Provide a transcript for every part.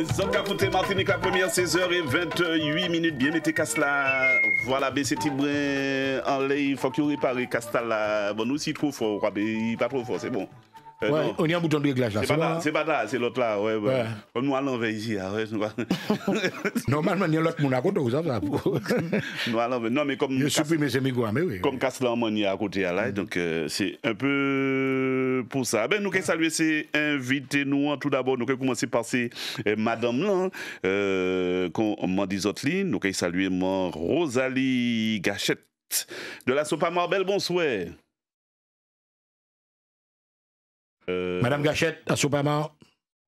Zop Capote Martinique, la première 16h28. Bien, mettez casse là. Voilà, baissez petit brin en lait. Il faut que vous réparez casse là. Bon, nous, si trop fort, pas trop fort, c'est bon. Ouais, on y a un bouton de réglage là. C'est pas là, c'est l'autre là. Ouais. Comme nous à l'envers ici. Normalement, il y a l'autre monde à côté, vous savez. Nous à l'envers. Non, mais comme. Je supprime ces micros, mais oui. Comme casse là, on y a à côté là. Donc, c'est un peu pour ça. Ben, nous, qui saluer, c'est inviter nous. Tout d'abord, nous, qui commencer par ces madame là, qu'on m'a dit autres lignes. Nous, qui saluer mon Rosalie Gachette de la Sopa Marbelle. Bonsoir. Madame Gachette, à Soupamar.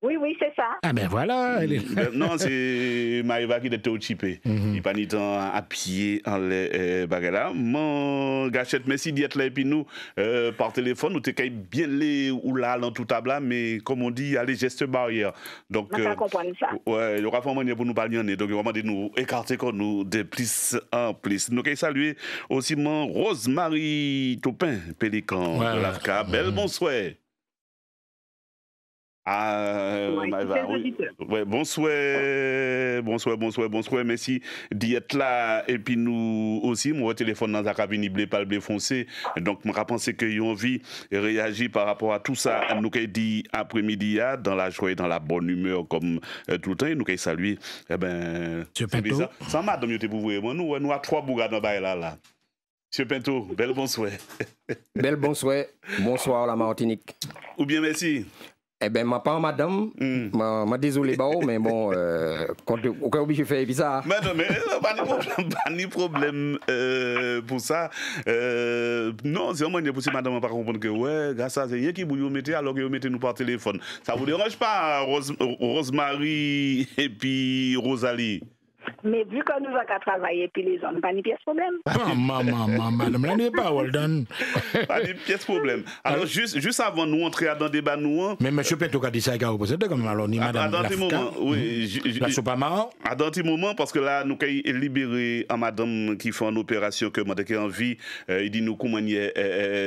Oui, c'est ça. Ah ben voilà. Non, c'est Maïva qui était au chipé. Il pas ni temps à pied en les bagages. Mon Gachette, merci d'être là et puis nous, par téléphone, nous t'es bien les ou là dans tout table là, mais comme on dit, il y a les gestes barrières. Donc, comprendre ça. Ouais, il y aura pas moyen pour nous parler en donc il va demander nous écarter comme nous de plus en plus. Nous, saluer aussi mon Rosemary Topin, Pélican de l'AFCA. Belle bonsoir. Bonsoir, merci d'être là. Et puis nous aussi, mon téléphone dans la cabine, il pas le blé foncé. Donc, je pense que y a envie de réagir par rapport à tout ça. Nous avons dit après-midi, dans la joie et dans la bonne humeur, comme tout le temps, nous avons salué. Eh ben, c'est bizarre. Sans madame, vous pouvez voir, nous avons 3 bourgades dans le là. Monsieur Pinto, bel bonsoir. Bel bonsoir. Bonsoir, la Martinique. Ou bien, merci. Eh bien, ma part, madame, ma désolé, mais bon, quand on est obligé de faire ça. Mais non, mais pas de problème pour ça. Non, c'est vraiment pour ça, madame, on pas comprendre que, ouais, grâce à ça, c'est rien qui vous mettez alors que vous mettez nous par téléphone. Ça vous dérange pas, Rosemary et puis Rosalie? Mais vu que nous avons travaillé, puis les hommes, pas de pièce problème. Madame, là, n'est pas Walden. Pas de pièce problème. Alors, juste avant nous entrer dans le débat, nous. Mais M. Pinto a dit ça, il a reposé comme alors, ni madame. À un moment, oui. La Soupamar. À un moment, parce que là, nous avons libéré à madame qui fait une opération que moi, j'ai envie, il dit nous comment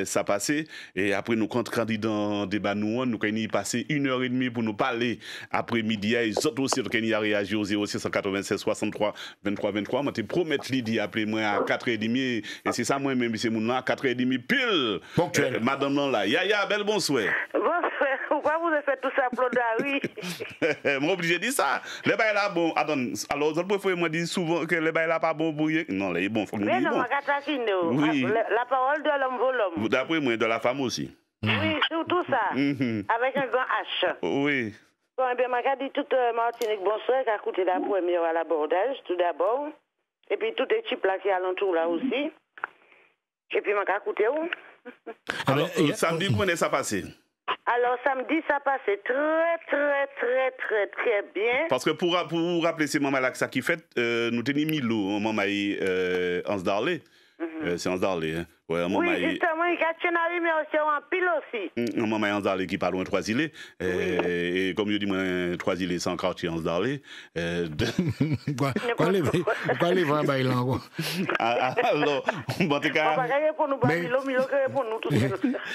ça passé. Et après, nous, quand dans le débat, nous avons passé 1h30 pour nous parler après-midi. Et les autres aussi, nous avons réagi au 0696 63 23 23. Moi, te promettre Lydie appeler moi à 4h30. Et c'est ça, moi-même, c'est mon nom à 4h30 pile. Ponctuel. Madame non là. Yaya, belle bonsoir. Bonsoir. Pourquoi vous avez fait tout ça, Claude? Oui. Je suis obligé de dire ça. Les bails là, bon. Attends. Alors, vous pouvez me dire souvent que les bails là pas bon pour rien. Non, là, il est bon. Faut que mais non, bon. Oui. La parole de l'homme vaut l'homme. D'après moi, de la femme aussi. Oui, surtout ça. Avec un grand H. Oui. Bon, eh bien, je dis toute Martinique, bonsoir, qui a coûté la première à l'abordage, tout d'abord. Et puis, tout équipe là qui est alentour là aussi. Et puis, je coûté où? Alors, samedi, comment ça passé? Alors, samedi, ça passait très bien. Parce que pour vous rappeler, c'est Maman Laksa qui fait, nous tenions Milo, Maman Ansdarlé. C'est Ansdarlé, hein. Ouais, oui, justement, il y a un mais aussi en pile aussi. Maman Ansdarlé qui parle loin de Trois-Îlets. Et comme je dis, moi, Trois-Îlets, c'est un quartier Ansdarlé. Pourquoi les vents baillent là encore? Alors, bon, t'es quand même.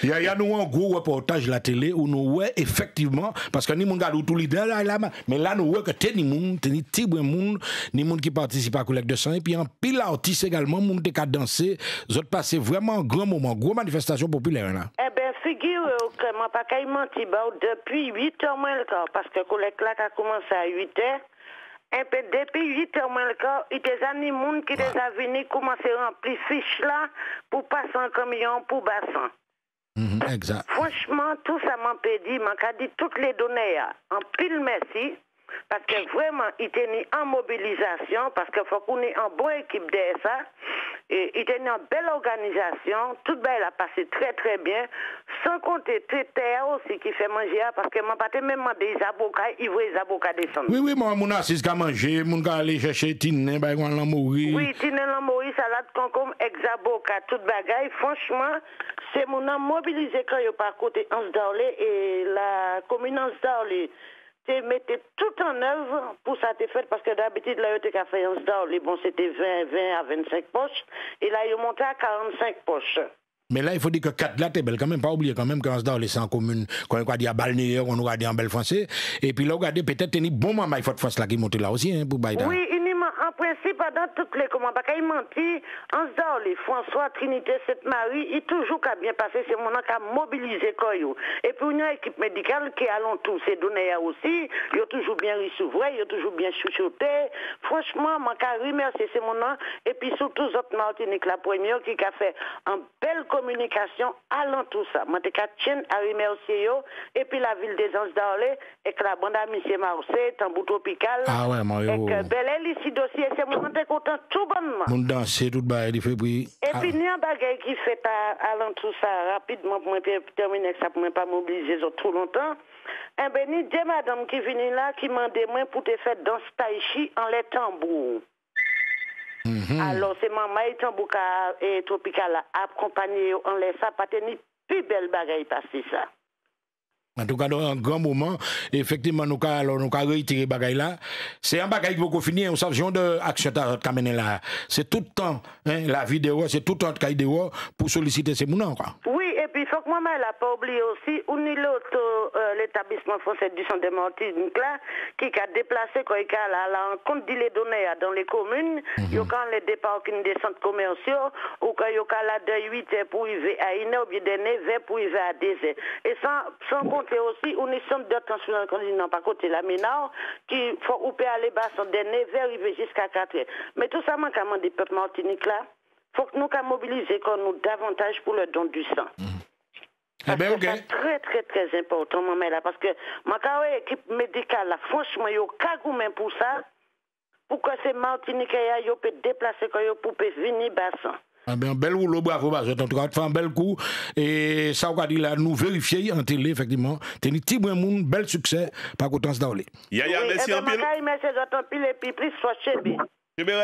Il y a nous un gros reportage la télé où nous voyons effectivement, parce que nous regardons tout l'idée là, mais là nous voyons que t'es ni monde, t'es ni tibre monde, ni monde qui participe à la collecte de sang, et puis en pile artiste également, monde qui a dansé, vous êtes passé vraiment un grand moment, gros manifestation populaire là. Eh bien, figure que moi pas qu'à mentir, depuis 8h moins le quart, parce que collecte là a commencé à 8h. Un peu depuis 8h moins le quart, il y a des gens qui sont venus commencer à remplir fiches là pour passer en camion pour bassin. Exact. Franchement, tout ça m'a dit, m'a dit toutes les données en pile merci. Parce que vraiment, il était en mobilisation, parce qu'il faut qu'on ait une bonne équipe de ça. Et il était une belle organisation. Tout le monde a passé très bien. Sans compter Téter aussi qui fait manger, parce que moi, pas même des avocats, ils voient les avocats descendre. Oui, moi, mon assis qu'à manger, mon gars aller chercher Tine, bah, on l'a mourir. Oui, Tine l'a mourir, salade, concombre, ex-avocat, tout bagaille. Franchement, c'est mon nom mobilisé quand il n'y a pas côté Ansdarlé et la commune Ansdarlé. Mettez tout en œuvre pour ça t'est fait parce que d'habitude là il y a fait un bon c'était 20 à 25 poches et là il est monté à 45 poches. Mais là, il faut dire que 4 là, t'es belle quand même, pas oublier quand même qu'on se dans les 100 communes, quand on a dit à balnéaire, on a dit en bel français. Et puis là, regardez, peut-être, il y a bon moment, il faut de France là qui monte là aussi, hein, pour Baïda. Oui, en principe, dans toutes les commandes, parce qu'il mentit, en se disant, les François, Trinité, Sainte-Marie, il toujours qu'à bien passer, c'est mon qui a mobilisé Koyo. Et puis, une équipe médicale qui a tous ces données aussi, il a toujours bien recevoir, il a toujours bien chuchoté. Franchement, moi, je remercie ces mon et puis surtout, autres Martinique, la première, qui a fait une belle communication allant tout ça. Moi, je tiens à remercier eux, et puis la ville des Anses d'Orlé, et que la bande à M. Marseille, Tambou Tropical, ah ouais, Mario. et que Bel ici dossier, c'est mon content tout bonnement. Mon danser tout bas, il fait bruit. Et puis, il y a un bagage qui fait allant tout ça rapidement pour terminer ça, pour ne pas mobiliser trop longtemps. Eh bien, il y a des madame qui viennent là, qui m'ont demandé pour te faire danse tai chi en les tambours. Alors, c'est maman et tambour et tropical accompagné en les ça, pas tenir plus belle bagaille passer ça. En tout cas, dans un grand moment, effectivement, nous avons retiré bagaille là. C'est un bagaille qui va finir, on sait, genre d'action qu'a mené là. C'est tout le temps, hein, la vidéo, c'est tout le temps de vidéo pour solliciter ces mounons, quoi. Oui, et puis il faut que maman n'a pas oublié aussi, on est l'autre, l'établissement français du centre de Martinique là, qui a déplacé quand il a la rencontre des données dans les communes, il y a quand les départs des centres commerciaux, ou quand il y a la de 8 heures pour arriver à 1 heure, ou bien de 9 heures pour arriver à 2 heures. Et sans compter aussi, on est centre de transfert continent par côté la Ménard, qui faut ou peut aller bas de 9 heures, arriver jusqu'à 4 heures. Mais tout ça, manquement des peuples Martinique là, faut que nous mobiliser nous davantage pour le don du sang. Eh ben, okay. C'est très, très, très important, maman, là, parce que ma équipe médicale, là, franchement, il y a cagoumé pour ça, pour que ces Martiniquais, ils peuvent déplacer pour venir bassin. Ah ben, bel rouleau, bravo, en tout cas, tu fais un bel coup. Et ça, on va dire là, nous vérifier en télé, effectivement. T'es un petit moun, bel succès, par contre, c'est d'Aulé. Yaya, merci en pile. Merci en pile, et puis plus, soit chébi. Chébé,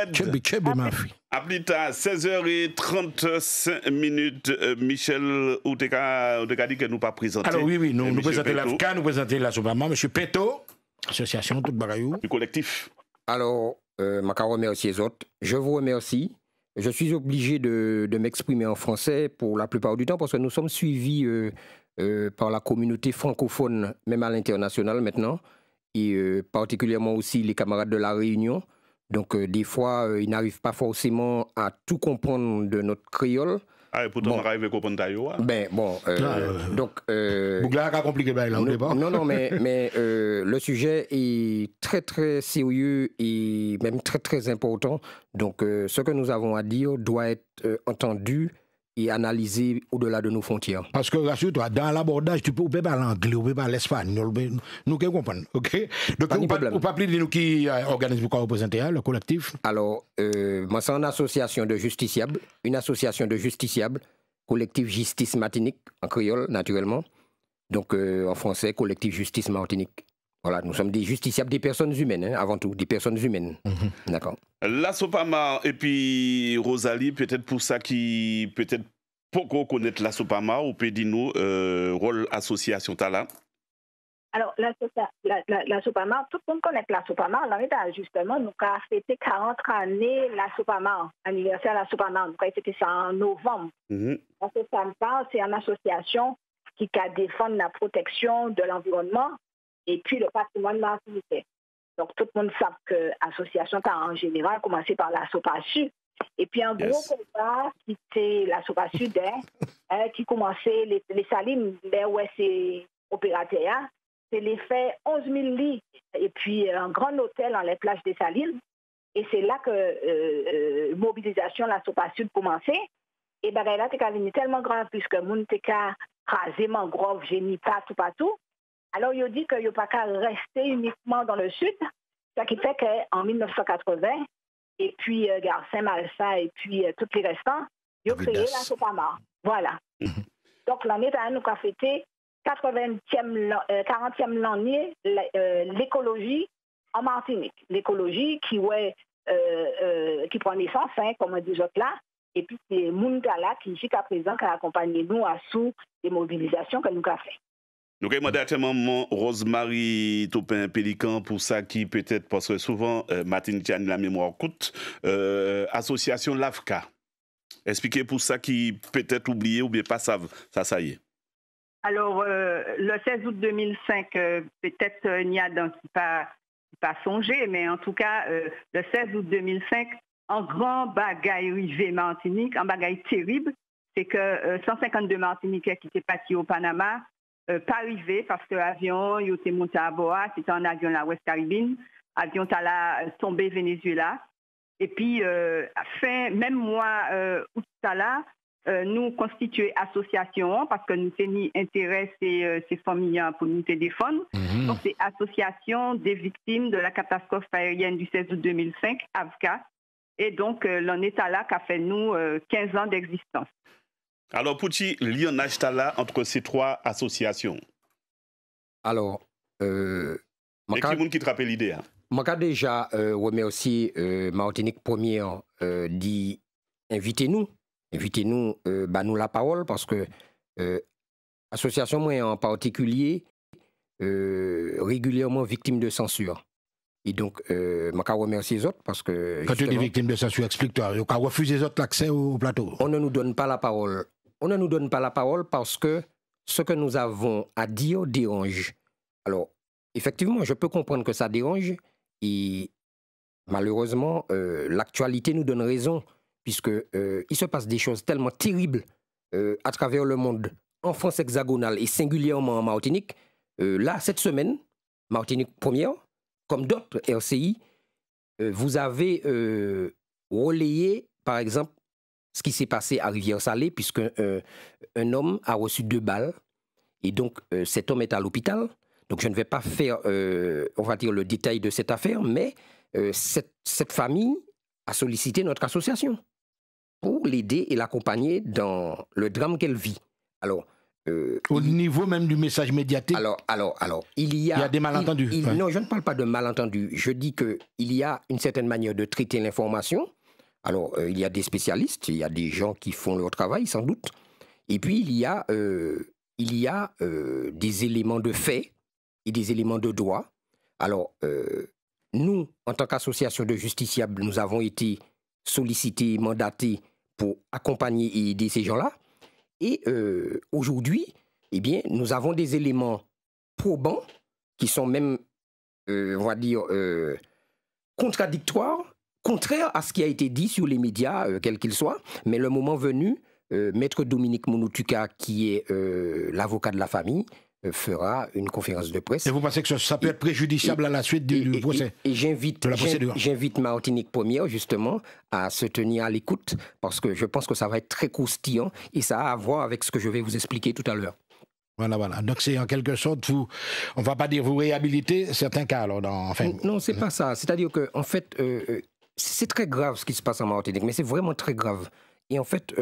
ma fille. À plus tard, 16h35, Michel, ou t'es dit que nous pas présenter. Alors oui, nous présentons l'AFCA, nous présentons la Soupama, M. Peto, association toute Bagayou. Du collectif. Alors, je remercie les autres. Je vous remercie. Je suis obligé de m'exprimer en français pour la plupart du temps parce que nous sommes suivis par la communauté francophone, même à l'international maintenant, et particulièrement aussi les camarades de la Réunion. Donc, des fois, ils n'arrivent pas forcément à tout comprendre de notre créole. Ah, et pourtant, on arrive à comprendre Taïwa. Ben, bon, donc... Bougla a compliqué là au départ. Non, mais le sujet est très, très sérieux et même très, très important. Donc, ce que nous avons à dire doit être entendu et analysé au-delà de nos frontières. Parce que, rassure-toi, dans l'abordage, tu peux parler anglais, on peut parler espagnol, nous qui comprenons, ok? Donc, on ne peut pas plus de nous qui organisent pour représenter le collectif. Alors, moi, c'est une association de justiciables, collectif Justice Martinique, en créole, naturellement. Donc, en français, collectif Justice Martinique. Voilà, nous sommes des justiciables, des personnes humaines, hein, avant tout, des personnes humaines. D'accord. La Sopama et puis Rosalie, peut-être pour ça qui peut-être beaucoup connaître la Sopama, ou peut dire nous rôle association Tala. Alors, la Sopama, tout le monde connaît la Sopama. On a justement, nous avons fêté 40 années la Sopama, anniversaire de la Sopama. Nous avons fêté ça en novembre. La Sopama, c'est une association qui défend la protection de l'environnement et puis le patrimoine martiniquais. Donc, tout le monde sait que l'association en général, commencé par la SOPA-SU. Et puis, un gros combat qui était la SOPA-SUD, qui commençait les salines, là où c'est opérateur, c'est les fait 11 000 lits et puis un grand hôtel en les plages des salines. Et c'est là que mobilisation la SOPA-SUD commençait. Et bien là, c'est tellement grave puisque le monde était rasé, mangrove, génie, partout. Alors, il dit qu'il n'y a pas qu'à rester uniquement dans le sud, ce qui fait qu'en 1980, et puis Garcin, Malsa, et puis tous les restants, ils ont créé la Sopama. Voilà. Donc, l'année dernière, nous avons fêté 40e l'année l'écologie en Martinique. L'écologie qui prend naissance, comme on dit là, et puis c'est Mundala qui, jusqu'à présent, a accompagné nous à sous les mobilisations que nous avons fait. Nous avons demandé à maman Rosemary Topin Pélican pour ça qui peut-être, parce que souvent, Martin Tian, la mémoire coûte, association LAFCA. Expliquez pour ça qui peut-être oublié ou bien pas ça y est. Alors, le 16 août 2005, peut-être il n'y a dans pas songé, mais en tout cas, le 16 août 2005, un grand bagaille arrivé Martinique, un bagaille terrible, c'est que 152 Martiniquais qui étaient partis au Panama, pas arrivé parce que l'avion, il était monté à Boa, c'était un avion la West Caribbean, avion là tombé Venezuela. Et puis, même mois août là, nous constituons association parce que nous tenons intérêt ces familles pour nous défendre. Donc, c'est association des victimes de la catastrophe aérienne du 16 août 2005, AVCA. Et donc, l'on est là qui a fait nous 15 ans d'existence. Alors, Pouti, lien là entre ces trois associations. Alors, et qui te rappelle l'idée? Je vais déjà remercier Martinique Première d'y inviter-nous nous la parole parce que l'association moi en particulier régulièrement victime de censure. Et donc, je vais remercier les autres parce que... Quand tu dis victime de censure, explique-toi. Tu as refusé les autres l'accès au plateau. On ne nous donne pas la parole. On ne nous donne pas la parole parce que ce que nous avons à dire dérange. Alors, effectivement, je peux comprendre que ça dérange et malheureusement, l'actualité nous donne raison puisque il se passe des choses tellement terribles à travers le monde, en France hexagonale et singulièrement en Martinique. Là, cette semaine, Martinique Première, comme d'autres RCI, vous avez relayé, par exemple, ce qui s'est passé à Rivière-Salée, puisque un homme a reçu 2 balles, et donc cet homme est à l'hôpital. Donc je ne vais pas faire, on va dire, le détail de cette affaire, mais cette famille a sollicité notre association pour l'aider et l'accompagner dans le drame qu'elle vit. Alors, au niveau même du message médiatique. Alors, il y a des malentendus. Non, je ne parle pas de malentendus. Je dis qu'il y a une certaine manière de traiter l'information. Alors, il y a des spécialistes, il y a des gens qui font leur travail, sans doute. Et puis, il y a des éléments de fait et des éléments de droit. Alors, nous, en tant qu'association de justiciables, nous avons été sollicités, mandatés pour accompagner et aider ces gens-là. Et aujourd'hui, eh bien, nous avons des éléments probants qui sont même, on va dire, contradictoires, contraires à ce qui a été dit sur les médias, quels qu'ils soient. Mais le moment venu, Maître Dominique Mounoutuka, qui est l'avocat de la famille, fera une conférence de presse. Et vous pensez que ça peut être préjudiciable à la suite du procès? Et j'invite Martinique Première, justement, à se tenir à l'écoute, parce que je pense que ça va être très croustillant, et ça a à voir avec ce que je vais vous expliquer tout à l'heure. Voilà. Donc c'est en quelque sorte, on ne va pas dire vous réhabiliter certains cas, alors, Non, c'est pas ça. C'est-à-dire que, en fait, c'est très grave ce qui se passe en Martinique, mais c'est vraiment très grave. Et en fait,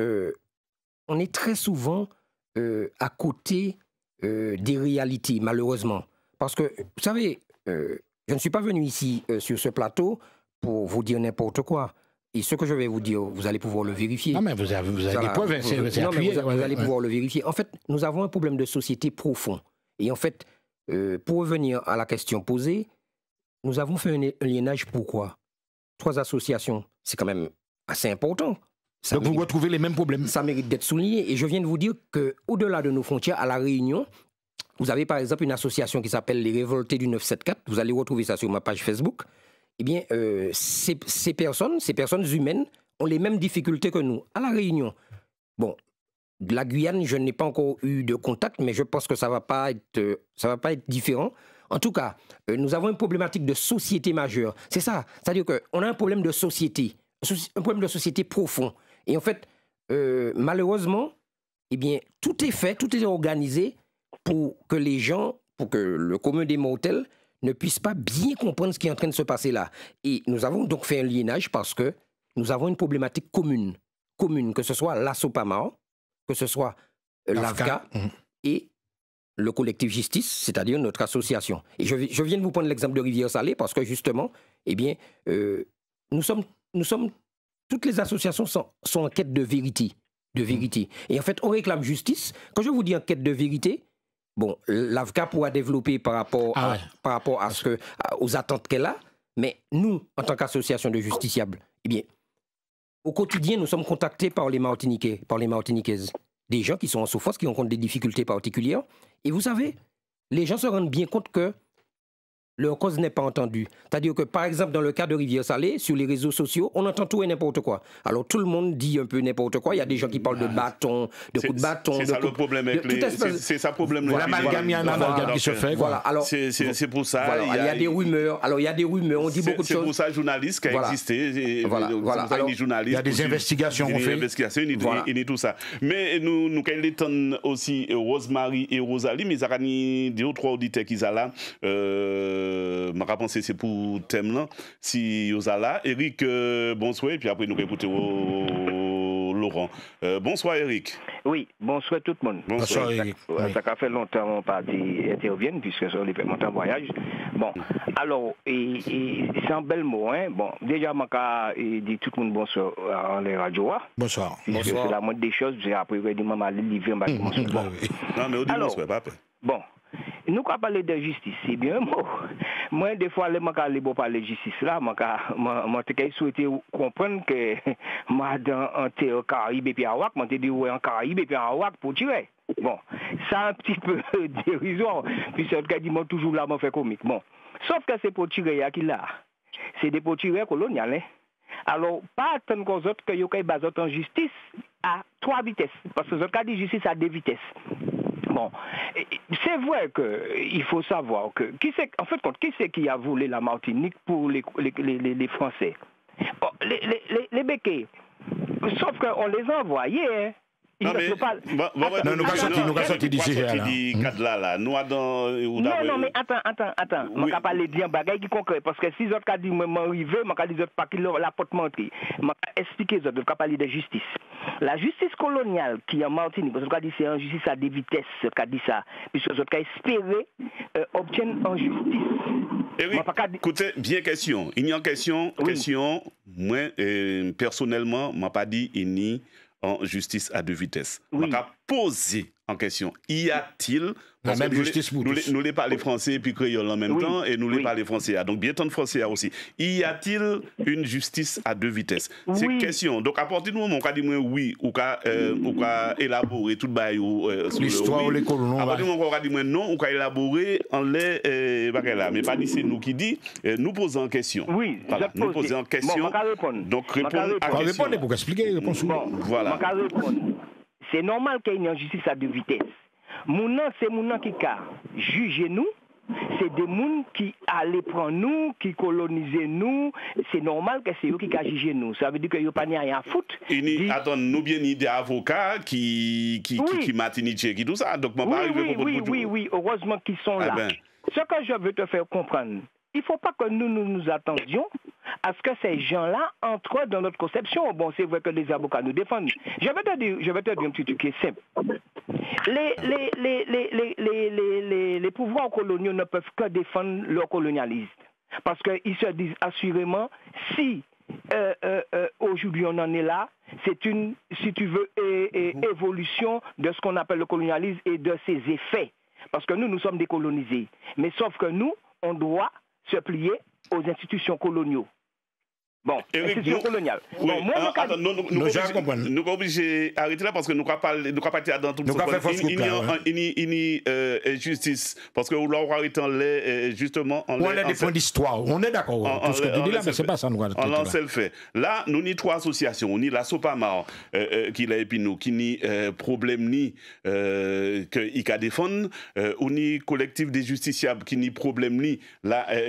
on est très souvent à côté des réalités, malheureusement. Parce que, vous savez, je ne suis pas venu ici sur ce plateau pour vous dire n'importe quoi. Et ce que je vais vous dire, vous allez pouvoir le vérifier. Non, mais vous avez des preuves, c'est appuyé. Vous allez pouvoir le vérifier. En fait, nous avons un problème de société profond. Et en fait, pour revenir à la question posée, nous avons fait un liénage. Pourquoi? 3 associations, c'est quand même assez important. Donc vous retrouvez les mêmes problèmes. Ça mérite d'être souligné. Et je viens de vous dire qu'au-delà de nos frontières, à La Réunion, vous avez par exemple une association qui s'appelle les Révoltés du 974. Vous allez retrouver ça sur ma page Facebook. Eh bien, ces personnes humaines ont les mêmes difficultés que nous. À La Réunion, bon, de la Guyane, je n'ai pas encore eu de contact, mais je pense que ça va pas être différent. En tout cas, nous avons une problématique de société majeure. C'est ça. C'est-à-dire qu'on a un problème de société, un problème de société profond. Et en fait, malheureusement, eh bien, tout est fait, tout est organisé pour que les gens, pour que le commun des mortels ne puisse pas bien comprendre ce qui est en train de se passer là. Et nous avons donc fait un liénage parce que nous avons une problématique commune, que ce soit la SOPAMA, que ce soit l'AVCA et le collectif Justice, c'est-à-dire notre association. Et je viens de vous prendre l'exemple de Rivière-Salée parce que justement, eh bien, nous sommes, toutes les associations sont en quête de vérité. Et en fait, on réclame justice. Quand je vous dis en quête de vérité, bon, l'AVCA pourra développer par rapport à aux attentes qu'elle a, mais nous, en tant qu'association de justiciables, eh bien, au quotidien, nous sommes contactés par les Martiniquais, par les Martiniquaises. Des gens qui sont en souffrance, qui rencontrent des difficultés particulières. Et vous savez, les gens se rendent bien compte que leur cause n'est pas entendue. C'est-à-dire que, par exemple, dans le cas de Rivière-Salée, sur les réseaux sociaux, on entend tout et n'importe quoi. Alors, tout le monde dit un peu n'importe quoi. Il y a des gens qui parlent de bâton, de coups de bâton. C'est ça le problème avec les... C'est ça le problème. Voilà, l'amalgame, il y a un amalgame qui se fait. Voilà, alors... C'est pour ça... Voilà, il y a des rumeurs. Alors, il y a des rumeurs, on dit beaucoup de choses. C'est pour ça, journaliste qui a existé. Voilà. Alors, il y a des investigations qu'on fait. Des investigations, et tout ça. Mais nous avons aussi Rosemary et Rosalie, mais il y a deux ou trois auditeurs qui sont là. Je pense que c'est pour le thème là. Si vous êtes là, Eric, bonsoir, et puis après nous écoutons Laurent. Bonsoir Eric. Oui, bonsoir tout le monde. Bonsoir Eric. Ça fait longtemps qu'on pas intervient puisque ça fait longtemps voyage. Bon, alors, c'est un bel mot, hein. Bon, déjà, je dis tout le monde bonsoir en les radios. Bonsoir. C'est la moindre des choses, j'ai après, je dis, maman, aller livrer, Non, mais on dit bonsoir, pas après. Bon. Nous avons parlé de justice, c'est bien un mot. Moi, des fois, je ne parler de justice là, je souhaite comprendre que moi, dans un Caraïbe et puis à Ouak, je dis ouais, en Caraïbe et puis à Ouak pour tirer. Bon, ça un petit peu dérisoire, puis ce cas dit moi toujours là, je fais comique. Bon, sauf que c'est pour tirer qui là. C'est des pour tirer coloniales. Hein? Alors, pas attendre qu'aux autres que vous basez en justice à 3 vitesses, parce que ce cas dit justice à 2 vitesses. Bon, c'est vrai qu'il faut savoir que qui c'est qui a volé la Martinique pour les Français? Bon, les béquets, sauf qu'on les a envoyés. Hein. Non, mais, nous avons sorti d'ici là. Non, mais attends. Je ne vais pas parler d'un bagage qui concret. Parce que si les autres disent que je suis arrivé, je ne vais pas dire la porte mentée. Je vais expliquer aux autres, je vais parler de justice. La justice coloniale qui est en Martinique, parce que c'est une justice à des vitesses, dit ça, puisque les autres espéré obtiennent en justice. Et oui, écoutez, bien question. Il y a une question, moi, personnellement, je n'ai pas dit ni en justice à 2 vitesses. Oui. On a posé en question, y a-t-il la même justice pour tous. Nous les parlons français et puis créole en même temps, et nous les parlons français. Donc, bien tant de français aussi. Y a-t-il une justice à 2 vitesses? C'est une question. Donc, à partir du moment où on a dit oui, ou qu'on a élaboré tout le bail l'histoire ou les colons. À partir du moment où on a dit non, on a élaboré en les là. Mais pas dit c'est nous qui dit, nous posons en question. Oui, voilà, nous posons en question. Donc, répondre à la question. Répondre pour expliquer. Voilà. C'est normal qu'il y ait une justice à 2 vitesses. C'est mon qui a jugé nous. C'est des gens qui allaient prendre nous, qui colonisaient nous. C'est normal que c'est eux qui ont jugé nous. Ça veut dire qu'il n'y a pas rien à foutre. Attends, nous bien des avocats qui matinichent, qui tout ça. Donc, oui, heureusement qu'ils sont là. Ce que je veux te faire comprendre, il ne faut pas que nous attendions à ce que ces gens-là entrent dans notre conception. Bon, c'est vrai que les avocats nous défendent. Je vais te dire un petit truc qui est simple. Les pouvoirs coloniaux ne peuvent que défendre leur colonialisme. Parce qu'ils se disent assurément, si aujourd'hui on en est là, c'est une, si tu veux, évolution de ce qu'on appelle le colonialisme et de ses effets. Parce que nous sommes décolonisés. Mais sauf que nous, on doit se plier aux institutions coloniaux. Bon, institutions coloniales. Oui, bon, nous sommes obligés d'arrêter là parce que nous ne pouvons pas partir dans tout le monde. Il y a justice. Parce que nous avons arrêté justement. On a des points d'histoire. On est d'accord. Tout ce que tu dis là, mais ce n'est pas ça. On lance le fait. Là, nous avons 3 associations. On a la Sopamar qui est puis nous, qui n'y problème ni qu'il a défendre. On a le collectif des justiciables qui n'y problème ni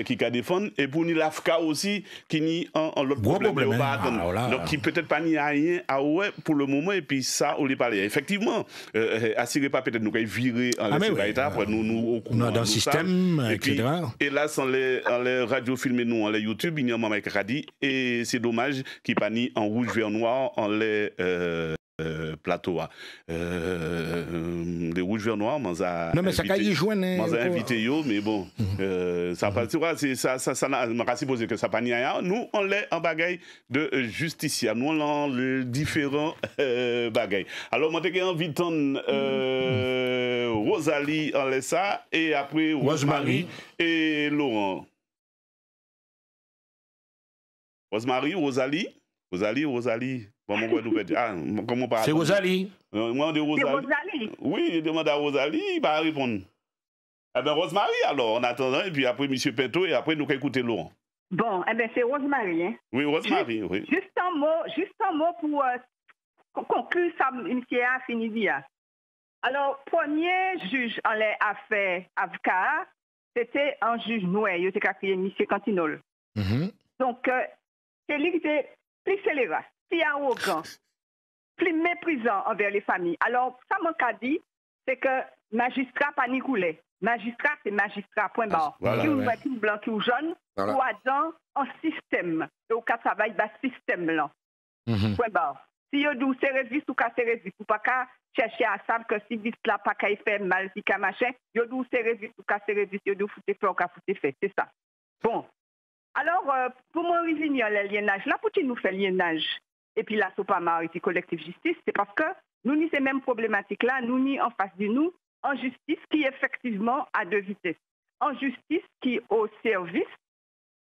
qui a défendre. Et pour nous, l'AFCA aussi qui n'y l'autre problème, donc qui peut-être pas ni rien à ouais pour le moment et puis ça on les parler effectivement assurer pas peut-être nous virer en l'état après nous dans le système etc. Et là sans les radios filmées nous en les YouTube il y a maman qui a dit et c'est dommage qu'il pas ni en rouge vert noir en les plateau les rouges verts noirs non mais ça y joindre invité yo mais bon ça pas tu vois c'est ça m'a supposé que ça pas ni rien nous on l'est en bagaille de justiciable nous on les différents bagailles alors moi j'ai envie d'entendre Rosalie en laisse ça et après Rosemary et Laurent. Rosemary, Rosalie Rosalie. Ah, comment pas? C'est Rosalie. Moi, de Rosalie. C'est Rosalie. Oui, je demande à Rosalie, il va répondre. Eh bien, Rosemary, alors, en attendant, et puis après, M. Pinto, et après, nous allons écouter Laurent. Bon, eh bien, c'est Rosemary. Hein? Oui, Rosemary, oui. Juste un mot pour conclure ça, M. a fini d'hier. Alors, premier juge en les affaires avocat, c'était un juge noir, il était appelé M. Cantinol. Donc, c'est lui qui était plus scélérat, plus arrogant, plus méprisant envers les familles. Alors, ça m'a dit, c'est que magistrat pas Nicolet. Magistrat, c'est magistrat, point barre. Qui ou blanc, qui ou jaune, trois ans en système. Et au cas de travail, bah, système là. Point barre. Si vous avez service ou cas service, ou pas qu'à chercher à savoir que si vite là, pas qu'à faire mal, si qu'à machin, vous avez service ou cas service, vous avez foutu fait ou qu'à foutu fait. C'est ça. Bon. Alors, pour moi, revenir le liénage, là, pour qui nous fait liénage, et puis la SOPAMA et puis collectif justice, c'est parce que nous ni ces mêmes problématiques là, nous ni en face de nous, en justice qui effectivement a deux vitesses. En justice qui est au service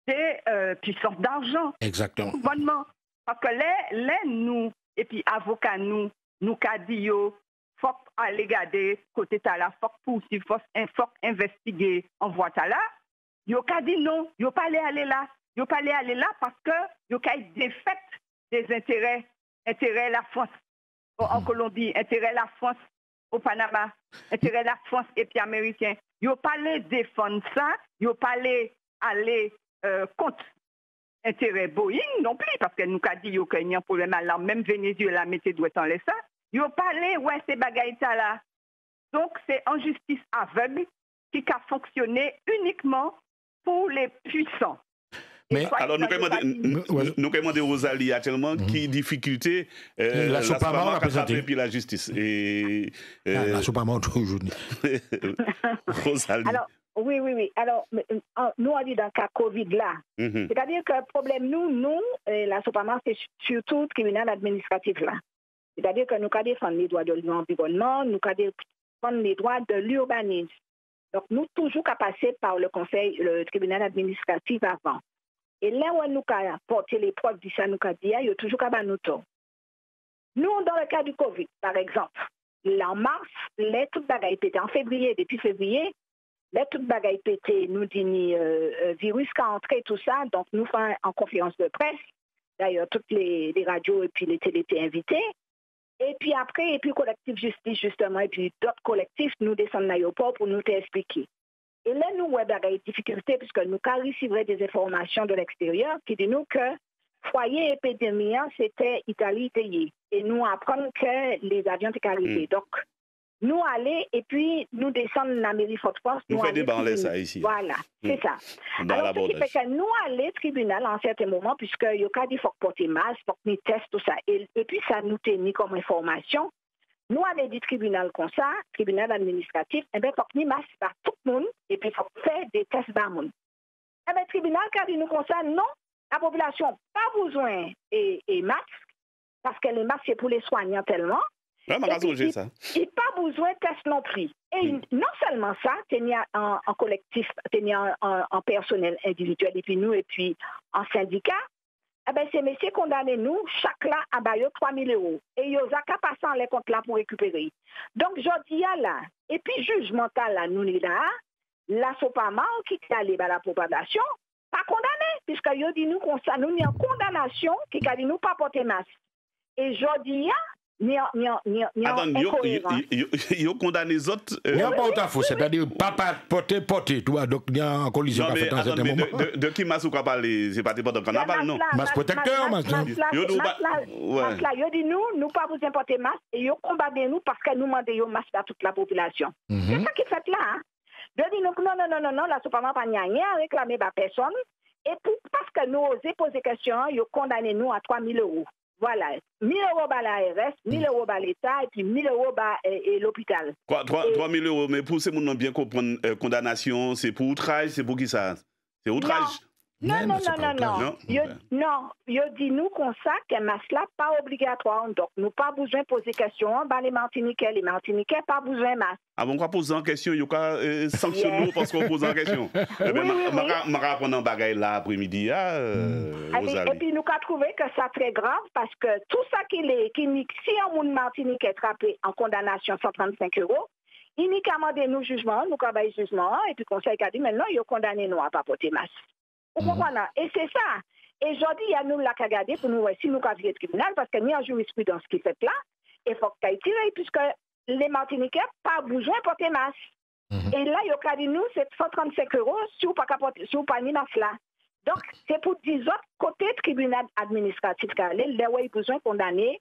des puissances d'argent. Exactement. Bonnement. Parce que les nous, et puis avocats nous cadillons, faut aller garder côté là, faut poursuivre, faut investiguer en voie là. Yo ka dit non, yo pas aller là. Yo pas aller là parce que yo ka défaite des intérêts la France en Colombie, intérêt la France au Panama, intérêt la France et puis américain. Yo pas les défendre ça, yo pas aller contre intérêt Boeing non plus parce que nous ka dit yo qu'il y a un problème là, même Venezuela mettait doit en laisser ça. Yo pas aller ouais ces bagailles là. Donc c'est en justice aveugle qui a fonctionné uniquement pour les puissants. Mais alors, nous avons demandé Rosalie actuellement qui difficulté la SOPAMA a présenté puis la justice. Et, la SOPAMA toujours. Rosalie. Alors, oui. Alors, nous, on dit dans le cas Covid là. C'est-à-dire que le problème, nous, la SOPAMA, c'est surtout le tribunal administratif là. C'est-à-dire que nous avons défendre les droits de l'environnement, nous avons défendre les droits de l'urbanisme. Donc, nous toujours qu'à passer par le tribunal administratif avant. Et là où nous avons porté les preuves de ça, nous avons dit, il y a toujours qu'à nous tort. Nous, dans le cas du Covid, par exemple, en mars, les toutes bagailles pété. En février, depuis février, les toutes bagailles pété, nous dit virus qui a entré, tout ça. Donc, nous faisons en conférence de presse. D'ailleurs, toutes les radios et puis les télés étaient invités. Et puis après, et puis collectif justice, justement, et puis d'autres collectifs, nous descendons à l'aéroport pour nous t'expliquer. Et là, nous, avons des difficultés, puisque nous recevons des informations de l'extérieur qui disent nous que le foyer épidémie, c'était Italie, et nous apprenons que les avions étaient arrivés. Donc, nous aller et puis nous descendre dans la mairie Fort-France. Nous faisons des banlieue ça ici. Voilà, c'est ça. Dans alors, ce qui fait que nous aller au tribunal à un certain moment, puisque il y a dit qu'il faut porter masque, il faut que nous testent tout ça. Et puis ça nous tenait comme information. Nous allons du tribunal comme ça, tribunal administratif, et bien il faut que nous masque par tout le monde et puis il faut faire des tests par monde. Et bien le tribunal qui a dit nous comme ça, non, la population n'a pas besoin de masques, parce que les masques c'est pour les soignants tellement. Il n'y a pas besoin de test non plus. Et non seulement ça, il y a en collectif, il y a en personnel individuel, et puis nous, et puis en syndicat, eh bien, ces messieurs condamnés nous, chaque là, à 3 000 €. Et ils ont qu'à passer en les comptes là pour récupérer. Donc, je dis là, et puis jugemental là, nous là, la SOPAMA qui est allée à la propagation, pas condamné, puisque ils dit nous, nous, ni en condamnation, qui a dit nous pas porter masque. Et je dis ils ont condamné les autres. Il n'y a pas autant faux, c'est-à-dire pas porter, tu vois, donc il y a en collision à faire dans certains moments. De qui masque ou pas parler, c'est pas pendant le carnaval, non? Masque protecteur, masque. Ils dit nous pas vous importer masque et ils combattent nous parce que nous demandons masque à toute la population. C'est ça qui fait là. Ils disent non, la SOPAMA pas rien réclamer par personne. Et parce que nous osons poser des questions, ils condamnent nous à 3 000 €. Voilà, 1 000 € par l'ARS, 1 000 € par l'État et puis 1 000 € par l'hôpital. 3 000 €, mais pour ces gens bien comprendre, condamnation, c'est pour outrage, c'est pour qui ça? C'est outrage? Non. Yo dit nous comme ça que masque là pas obligatoire. Donc, nous pas besoin de poser question. Les Martiniquais pas besoin de masque. Avant qu'on pose en question, il y a sanctionner parce qu'on pose en question. Je vais répondre en bagaille là après-midi. Et puis, nous avons trouvé que ça très grave parce que tout ça si un monde Martinique est attrapé en condamnation 135 €, il n'y a qu'à demander nous jugement, nous avons un jugement, et puis le conseil a dit maintenant, il a condamné nous à ne pas porter masque. Vous comprenez? Et c'est ça. Et aujourd'hui, il y a nous là qu'à regarder pour nous, si nous avons le tribunal, parce qu'il y a une jurisprudence qui fait là, il faut que tu ailles tirer, puisque les Martiniquais n'ont pas besoin de porter masque. Et là, il y a dit nous, c'est 135 € si vous n'avez pas mis masque là. Donc, c'est pour 10 autres côté tribunal administratif, là où il y a besoin de condamner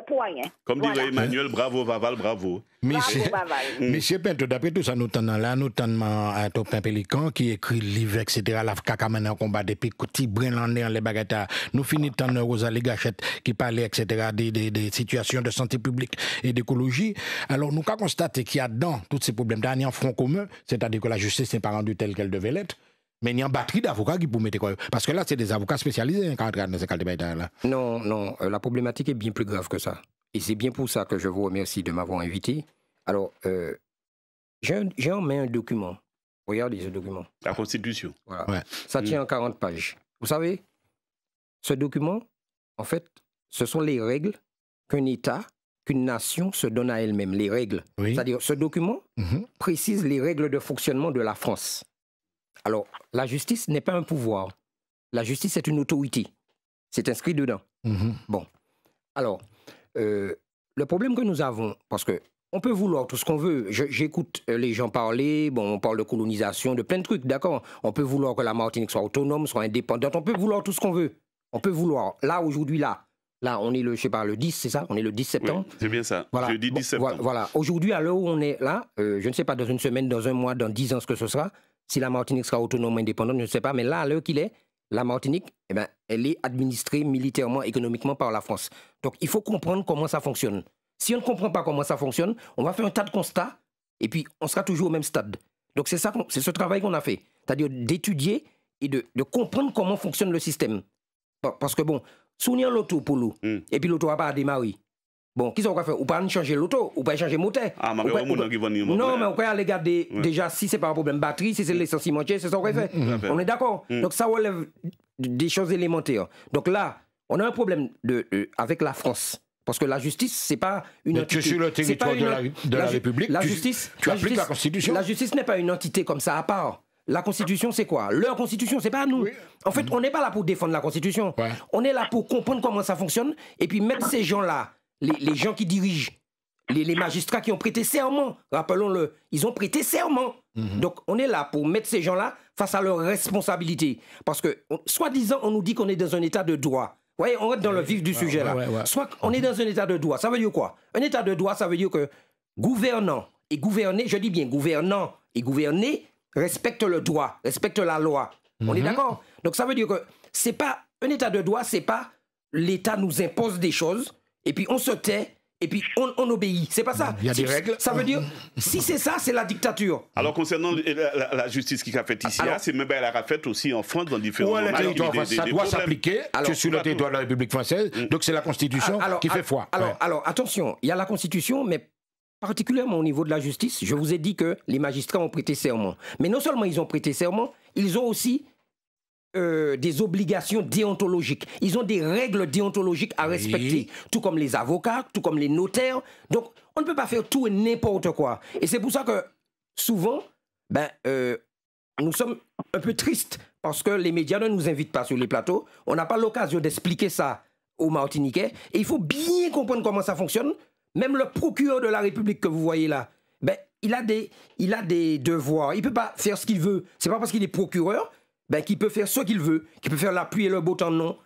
pour rien. Comme dirait Emmanuel, bravo Vaval, bravo. Monsieur Pinto, d'après tout ça, nous avons un Topin Pélican qui écrit livre, etc. La caca maintenant combat depuis petit Brinlandais en les baguettes. Nous finissons Rosalie Gachette qui parlait, etc., des situations de santé publique et d'écologie. Alors, nous avons constaté qu'il y a dans tous ces problèmes, il y a un front commun, c'est-à-dire que la justice n'est pas rendue telle qu'elle devait l'être. Mais il y a une batterie d'avocats qui peuvent mettre quoi. Parce que là, c'est des avocats spécialisés quand on regarde dans ces cas de bataille-là. Non, la problématique est bien plus grave que ça. Et c'est bien pour ça que je vous remercie de m'avoir invité. Alors, j'ai en main un document. Regardez ce document. La Constitution. Voilà. Ouais. Ça tient en 40 pages. Vous savez, ce document, en fait, ce sont les règles qu'un État, qu'une nation se donne à elle-même. Les règles. Oui. C'est-à-dire, ce document précise les règles de fonctionnement de la France. Alors, la justice n'est pas un pouvoir. La justice est une autorité. C'est inscrit dedans. Bon. Alors, le problème que nous avons, parce que on peut vouloir tout ce qu'on veut. J'écoute les gens parler, bon, on parle de colonisation, de plein de trucs, d'accord. On peut vouloir que la Martinique soit autonome, soit indépendante. On peut vouloir tout ce qu'on veut. On peut vouloir. Là, aujourd'hui, là, on est le 10, c'est ça? On est le 10 septembre. Oui, c'est bien ça. Voilà. Jeudi 10 septembre. Voilà. Aujourd'hui, à l'heure où on est là, je ne sais pas, dans une semaine, dans un mois, dans 10 ans, ce que ce sera, si la Martinique sera autonome ou indépendante, je ne sais pas. Mais là, à l'heure qu'il est, la Martinique, eh ben, elle est administrée militairement, économiquement par la France. Donc, il faut comprendre comment ça fonctionne. Si on ne comprend pas comment ça fonctionne, on va faire un tas de constats et puis on sera toujours au même stade. Donc, c'est ce travail qu'on a fait. C'est-à-dire d'étudier et de comprendre comment fonctionne le système. Parce que, bon, si on a l'auto pour nous, et puis l'auto va pas démarrer, bon, qu'est-ce qu'on va faire? Ou pas changer l'auto, ou pas changer le moteur. Ah, mais non, mais on peut aller regarder déjà si c'est pas un problème batterie, si c'est l'essence cimentière, c'est ça qu'on va faire. On est d'accord? Donc ça relève des choses élémentaires. Donc là, on a un problème avec la France. Parce que la justice, c'est pas une entité. Sur le territoire de la République, la justice, tu appliques la Constitution. La justice n'est pas une entité comme ça à part. La Constitution, c'est quoi? Leur Constitution, c'est pas à nous. Oui. En fait, on n'est pas là pour défendre la Constitution. Ouais. On est là pour comprendre comment ça fonctionne et puis mettre ces gens-là, les gens qui dirigent, les magistrats qui ont prêté serment, rappelons-le, ils ont prêté serment. Donc, on est là pour mettre ces gens-là face à leurs responsabilités. Parce que, soi-disant, on nous dit qu'on est dans un état de droit. Vous voyez, on rentre dans le vif du sujet là. Soit on est dans un état de droit. Ça veut dire quoi? Un état de droit, ça veut dire que gouvernant et gouverné, je dis bien gouvernant et gouverné, respectent le droit, respectent la loi. On est d'accord? Donc ça veut dire que c'est pas un état de droit, c'est pas l'État nous impose des choses et puis on se tait. Et puis, on obéit. C'est pas ça. Il y a des règles. Ça veut dire, si c'est ça, c'est la dictature. Alors, concernant la justice qui a fait ici, c'est même elle a fait aussi en France, dans différents territoires. Ça doit s'appliquer sur le territoire de la République française. Donc, c'est la Constitution qui fait foi. Alors, attention, il y a la Constitution, mais particulièrement au niveau de la justice, je vous ai dit que les magistrats ont prêté serment. Mais non seulement ils ont prêté serment, ils ont aussi des obligations déontologiques. Ils ont des règles déontologiques à respecter, tout comme les avocats, tout comme les notaires. Donc, on ne peut pas faire tout et n'importe quoi. Et c'est pour ça que, souvent, nous sommes un peu tristes parce que les médias ne nous invitent pas sur les plateaux. On n'a pas l'occasion d'expliquer ça aux Martiniquais. Et il faut bien comprendre comment ça fonctionne. Même le procureur de la République que vous voyez là, il a des devoirs. Il ne peut pas faire ce qu'il veut. C'est pas parce qu'il est procureur qu'il peut faire ce qu'il veut, qu'il peut faire la pluie et le beau temps, non.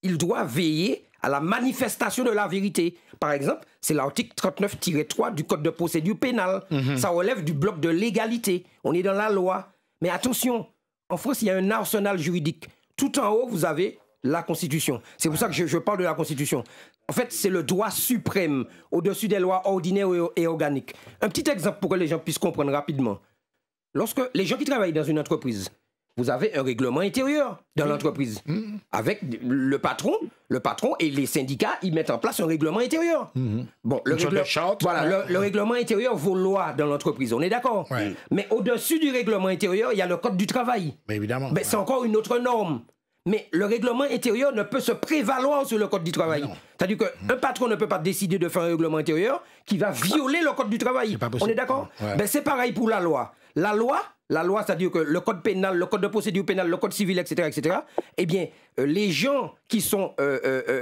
Il doit veiller à la manifestation de la vérité. Par exemple, c'est l'article 39-3 du Code de procédure pénale. Ça relève du bloc de l'égalité. On est dans la loi. Mais attention, en France, il y a un arsenal juridique. Tout en haut, vous avez la Constitution. C'est pour ça que je parle de la Constitution. En fait, c'est le droit suprême au-dessus des lois ordinaires et organiques. Un petit exemple pour que les gens puissent comprendre rapidement. Lorsque les gens qui travaillent dans une entreprise, vous avez un règlement intérieur dans l'entreprise. Avec le patron et les syndicats, ils mettent en place un règlement intérieur. Bon, le règlement intérieur vaut loi dans l'entreprise, on est d'accord. Ouais. Mais au-dessus du règlement intérieur, il y a le code du travail. Mais évidemment. Mais c'est encore une autre norme. Mais le règlement intérieur ne peut se prévaloir sur le code du travail. C'est-à-dire qu'un patron ne peut pas décider de faire un règlement intérieur qui va violer le code du travail. On est d'accord? Ben, c'est pareil pour la loi. La loi, c'est-à-dire que le code pénal, le code de procédure pénale, le code civil, etc., eh bien, les gens qui sont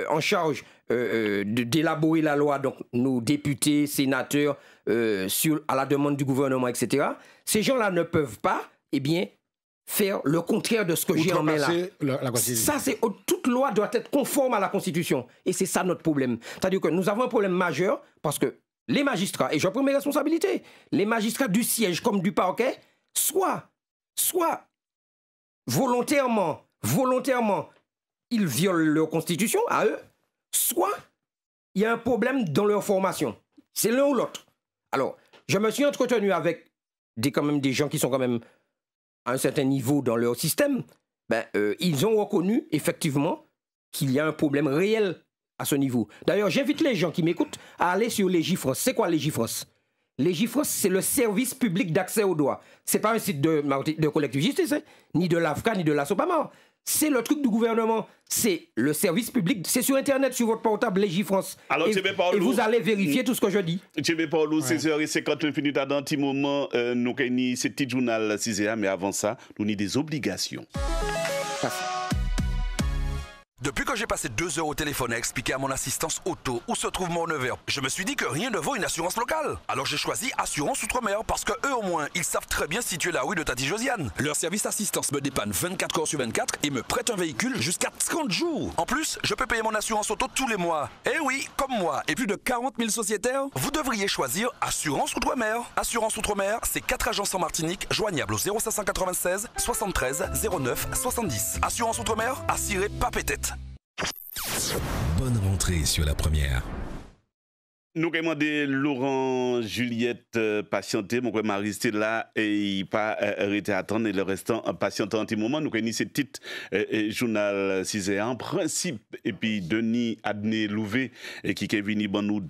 en charge d'élaborer la loi, donc nos députés, sénateurs, à la demande du gouvernement, etc., ces gens-là ne peuvent pas, eh bien, faire le contraire de ce que j'ai en main là. Ça, toute loi doit être conforme à la Constitution. Et c'est ça notre problème. C'est-à-dire que nous avons un problème majeur parce que les magistrats, et je prends mes responsabilités, les magistrats du siège comme du parquet, soit volontairement, ils violent leur Constitution à eux, soit il y a un problème dans leur formation. C'est l'un ou l'autre. Alors, je me suis entretenu avec quand même des gens qui sont quand même à un certain niveau dans leur système, ils ont reconnu effectivement qu'il y a un problème réel à ce niveau. D'ailleurs, j'invite les gens qui m'écoutent à aller sur Légifrance. C'est quoi Légifrance? Légifrance, c'est le service public d'accès aux droits. C'est pas un site de collectif justice, hein, ni de l'AFCA, ni de la SOPAMA. C'est le truc du gouvernement. C'est le service public. C'est sur Internet, sur votre portable, Légifrance. Alors, et vous allez vérifier tout ce que je dis. Thierry Paulou, 16h58 à un petit moment. Nous avons ce petit journal 6h, mais avant ça, nous avons des obligations. Depuis que j'ai passé 2 heures au téléphone à expliquer à mon assistance auto où se trouve mon neveu, je me suis dit que rien ne vaut une assurance locale. Alors j'ai choisi Assurance Outre-mer parce que eux au moins, ils savent très bien situer la rue de Tati Josiane. Leur service assistance me dépanne 24 heures sur 24 et me prête un véhicule jusqu'à 30 jours. En plus, je peux payer mon assurance auto tous les mois. Eh oui, comme moi et plus de 40 000 sociétaires, vous devriez choisir Assurance Outre-mer. Assurance Outre-mer, c'est 4 agences en Martinique joignables au 0596 73 09 70. Assurance Outre-mer, assuré pas pétette. Bonne rentrée sur la première. Nous avons demandé Laurent Juliette patienter, mon frère resté là et il pas arrêté à attendre et le restant patienter un petit moment. Nous avons ce titre journal 6 en principe et puis Denis Adné Louvé qui est venu bon nous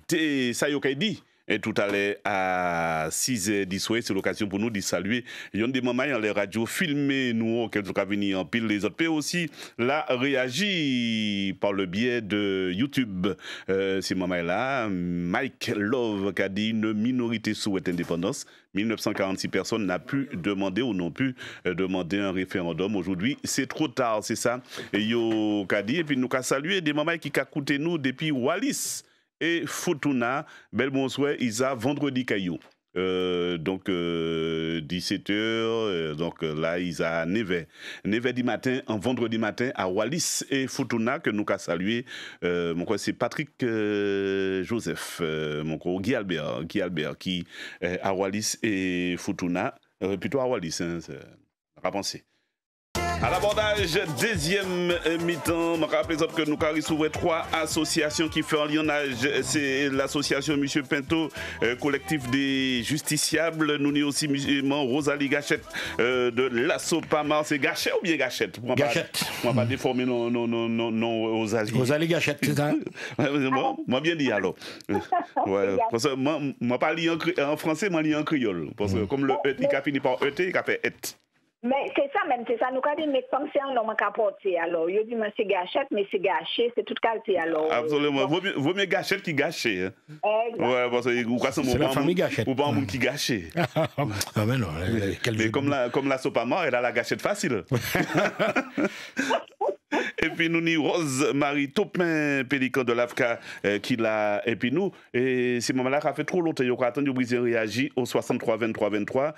ça y a dit. Et tout à l'heure à 6h10, c'est l'occasion pour nous de saluer. Il y a des moments dans les radios filmés, nous, qui sont venus en pile, les autres pays aussi, là, réagit par le biais de YouTube. Ces moments-là, Mike Love qui a dit une minorité souhaite indépendance. 1946 personnes n'ont pu demander ou n'ont pu demander un référendum. Aujourd'hui, c'est trop tard, c'est ça. Et yo qu'a dit, et puis nous qu'a salué des moments qui qu'a coûté nous depuis Wallis et Futuna, bel bonsoir, Isa, vendredi caillou. Donc 17h, donc là, Isa, 9h du matin, en vendredi matin, à Wallis et Futuna, que nous avons salué. Mon quoi, c'est Patrick Joseph, mon quoi, Guy Albert, qui est à Wallis et Futuna, plutôt à Wallis, hein, c'est à penser. À l'abordage, deuxième mi-temps, je rappelle que nous avons 3 associations qui font un lionnage. C'est l'association Monsieur Pinto, collectif des justiciables. Nous avons aussi Rosalie Gachette de l'Assopama. C'est Gachette ou bien Gachette? Gachette. On va pas déformer non Rosalie. Rosalie Gachette, c'est ça? Moi bien dit alors. Ouais, parce que moi pas lire en français, moi lis en créole. Parce que comme le E, il a fini par ET, il a fait ET. Mais c'est ça même, c'est ça. Nous avons dit, mais comme c'est un nom à porter, alors, il dit, mais c'est gâchette, mais c'est gâché, c'est tout qualité, alors. Absolument. Vaut mieux gâchette qui gâché. Hein. Ouais, parce que c'est la famille gâchette. Ou pas un monde qui gâché. Non, mais non. Mais comme la Sopama, elle a la gâchette facile. Et puis nous avons Rose-Marie Topin, pélican de l'AFCA, qui l'a. Et puis nous, et ces moments-là, ça fait trop longtemps, il y a attendu de réagir au 63 23 23.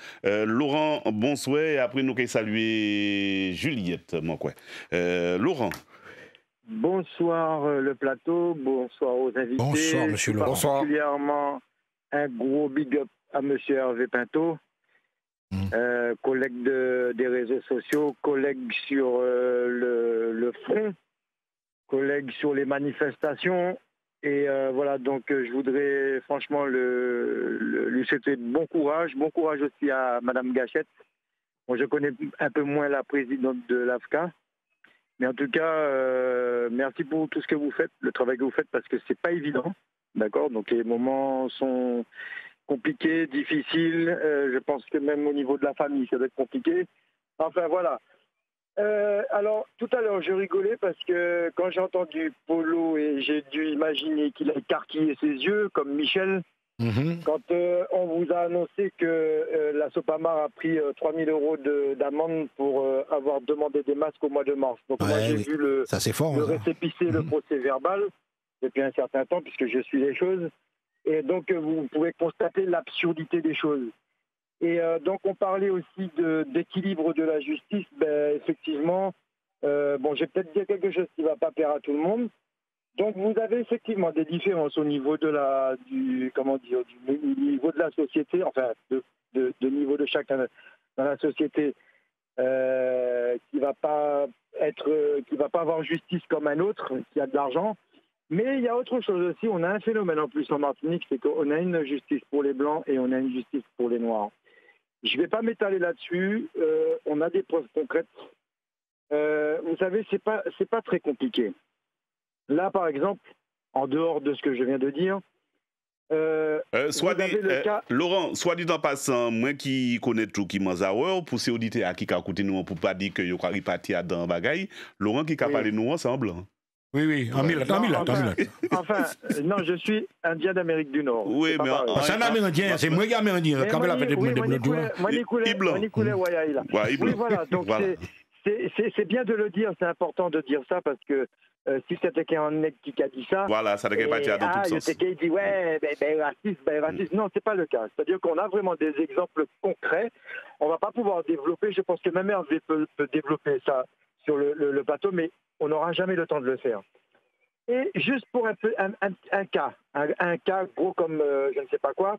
Laurent, bonsoir. Et après, nous allons saluer Juliette, mon quoi. Laurent. Bonsoir le plateau, bonsoir aux invités. Bonsoir, monsieur Laurent. Bonsoir. Particulièrement un gros big up à monsieur Hervé Pinto. Collègue des réseaux sociaux, collègue sur le front, collègue sur les manifestations. Et voilà, donc je voudrais franchement lui souhaiter bon courage aussi à Madame Gachette. Bon, je connais un peu moins la présidente de l'AFCA, mais en tout cas, merci pour tout ce que vous faites, le travail que vous faites, parce que c'est pas évident, d'accord? Donc les moments sont compliqués, difficiles. Je pense que même au niveau de la famille, ça doit être compliqué. Enfin voilà. Alors, tout à l'heure, je rigolais parce que quand j'ai entendu Polo et j'ai dû imaginer qu'il a écarquillé ses yeux, comme Michel, quand on vous a annoncé que la Sopamar a pris 3 000 € d'amende pour avoir demandé des masques au mois de mars. Donc, moi, j'ai vu le récépissé, le procès verbal depuis un certain temps, puisque je suis les choses. Et donc, vous pouvez constater l'absurdité des choses. Et donc, on parlait aussi d'équilibre de la justice. Ben, effectivement, bon, j'ai peut-être dit quelque chose qui ne va pas plaire à tout le monde. Donc, vous avez effectivement des différences au niveau de du niveau de la société, enfin, de niveau de chacun dans la société, qui va pas avoir justice comme un autre, qui a de l'argent. Mais il y a autre chose aussi. On a un phénomène en plus en Martinique, c'est qu'on a une justice pour les Blancs et on a une justice pour les Noirs. Je ne vais pas m'étaler là-dessus. On a des preuves concrètes. Vous savez, c'est pas très compliqué. Là, par exemple, en dehors de ce que je viens de dire, Laurent, soit dit en passant, moi qui connais tout qui m'en zaouer, pour ces auditeurs qui ont écouté nous, pour pas dire que yo ka ripati à dans bagaille, Laurent qui a parlé nous ensemble. Oui, en mille. Enfin, non, je suis indien d'Amérique du Nord. Oui, mais c'est un amérindien, c'est moi qui suis amérindien. Quand elle a fait des Oui, voilà, donc c'est bien de le dire, c'est important de dire ça parce que si c'était qu'un mec qui a dit ça. Voilà, ça n'aurait pas été dans tout sens. Il dit, ouais, raciste. Non, c'est pas le cas. C'est-à-dire qu'on a vraiment des exemples concrets. On va pas pouvoir développer, je pense que même Hervé peut développer ça sur le plateau, mais on n'aura jamais le temps de le faire. Et juste pour un cas gros comme je ne sais pas quoi,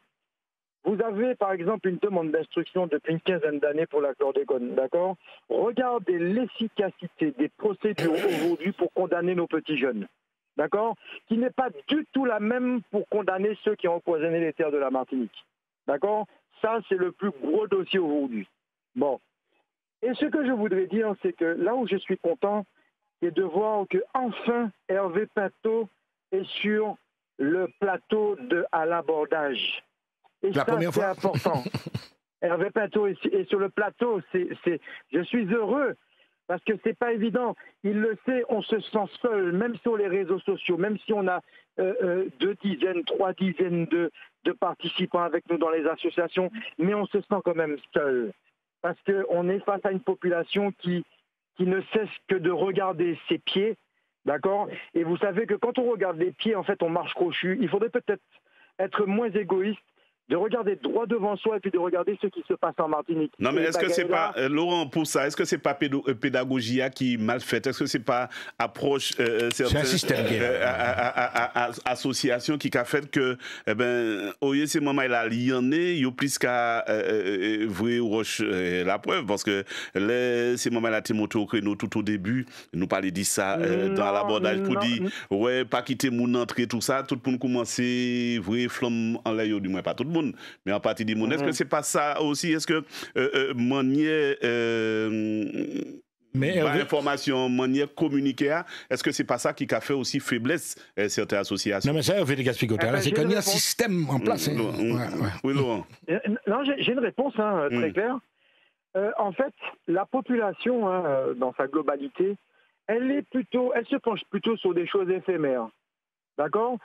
vous avez par exemple une demande d'instruction depuis une quinzaine d'années pour la chlordécone, d'accord? Regardez l'efficacité des procédures aujourd'hui pour condamner nos petits jeunes, d'accord? Qui n'est pas du tout la même pour condamner ceux qui ont empoisonné les terres de la Martinique, d'accord? Ça, c'est le plus gros dossier aujourd'hui. Bon. Et ce que je voudrais dire, c'est que là où je suis content, c'est de voir que enfin Hervé Pinto est sur le plateau à l'abordage. Et ça, c'est important. Hervé Pinto est sur le plateau. Je suis heureux parce que c'est pas évident. Il le sait, on se sent seul, même sur les réseaux sociaux, même si on a 2 dizaines, 3 dizaines de participants avec nous dans les associations, mais on se sent quand même seul. Parce qu'on est face à une population qui ne cesse que de regarder ses pieds, d'accord? Et vous savez que quand on regarde les pieds, en fait, on marche crochu. Il faudrait peut-être être moins égoïste, de regarder droit devant soi et puis de regarder ce qui se passe en Martinique. Non, mais est-ce que c'est pas, Laurent, pour ça, est-ce que c'est pas pédagogie qui est mal faite? Est-ce que c'est pas approche, c'est un système association qui a fait que, au lieu de ces moments là, il y en a, il y a plus qu'à vrai roche la preuve, parce que ces moments là, Timothée Créneau, tout au début, nous parlait de ça dans l'abordage pour dire, ouais, pas quitter mon entrée, tout ça, tout le monde commencer, vrai flamme en l'air, du moins pas tout le monde, mais en partie du monde. Est-ce que c'est pas ça aussi? Est-ce que manière information, manière communiquer, est-ce que c'est pas ça qui a fait aussi faiblesse certaines associations? Non, mais ça, on fait des gaspillage. C'est qu'il y a un système en place. Oui, Laurent. Non, j'ai une réponse très claire. En fait, la population, dans sa globalité, elle se penche plutôt sur des choses éphémères. D'accord?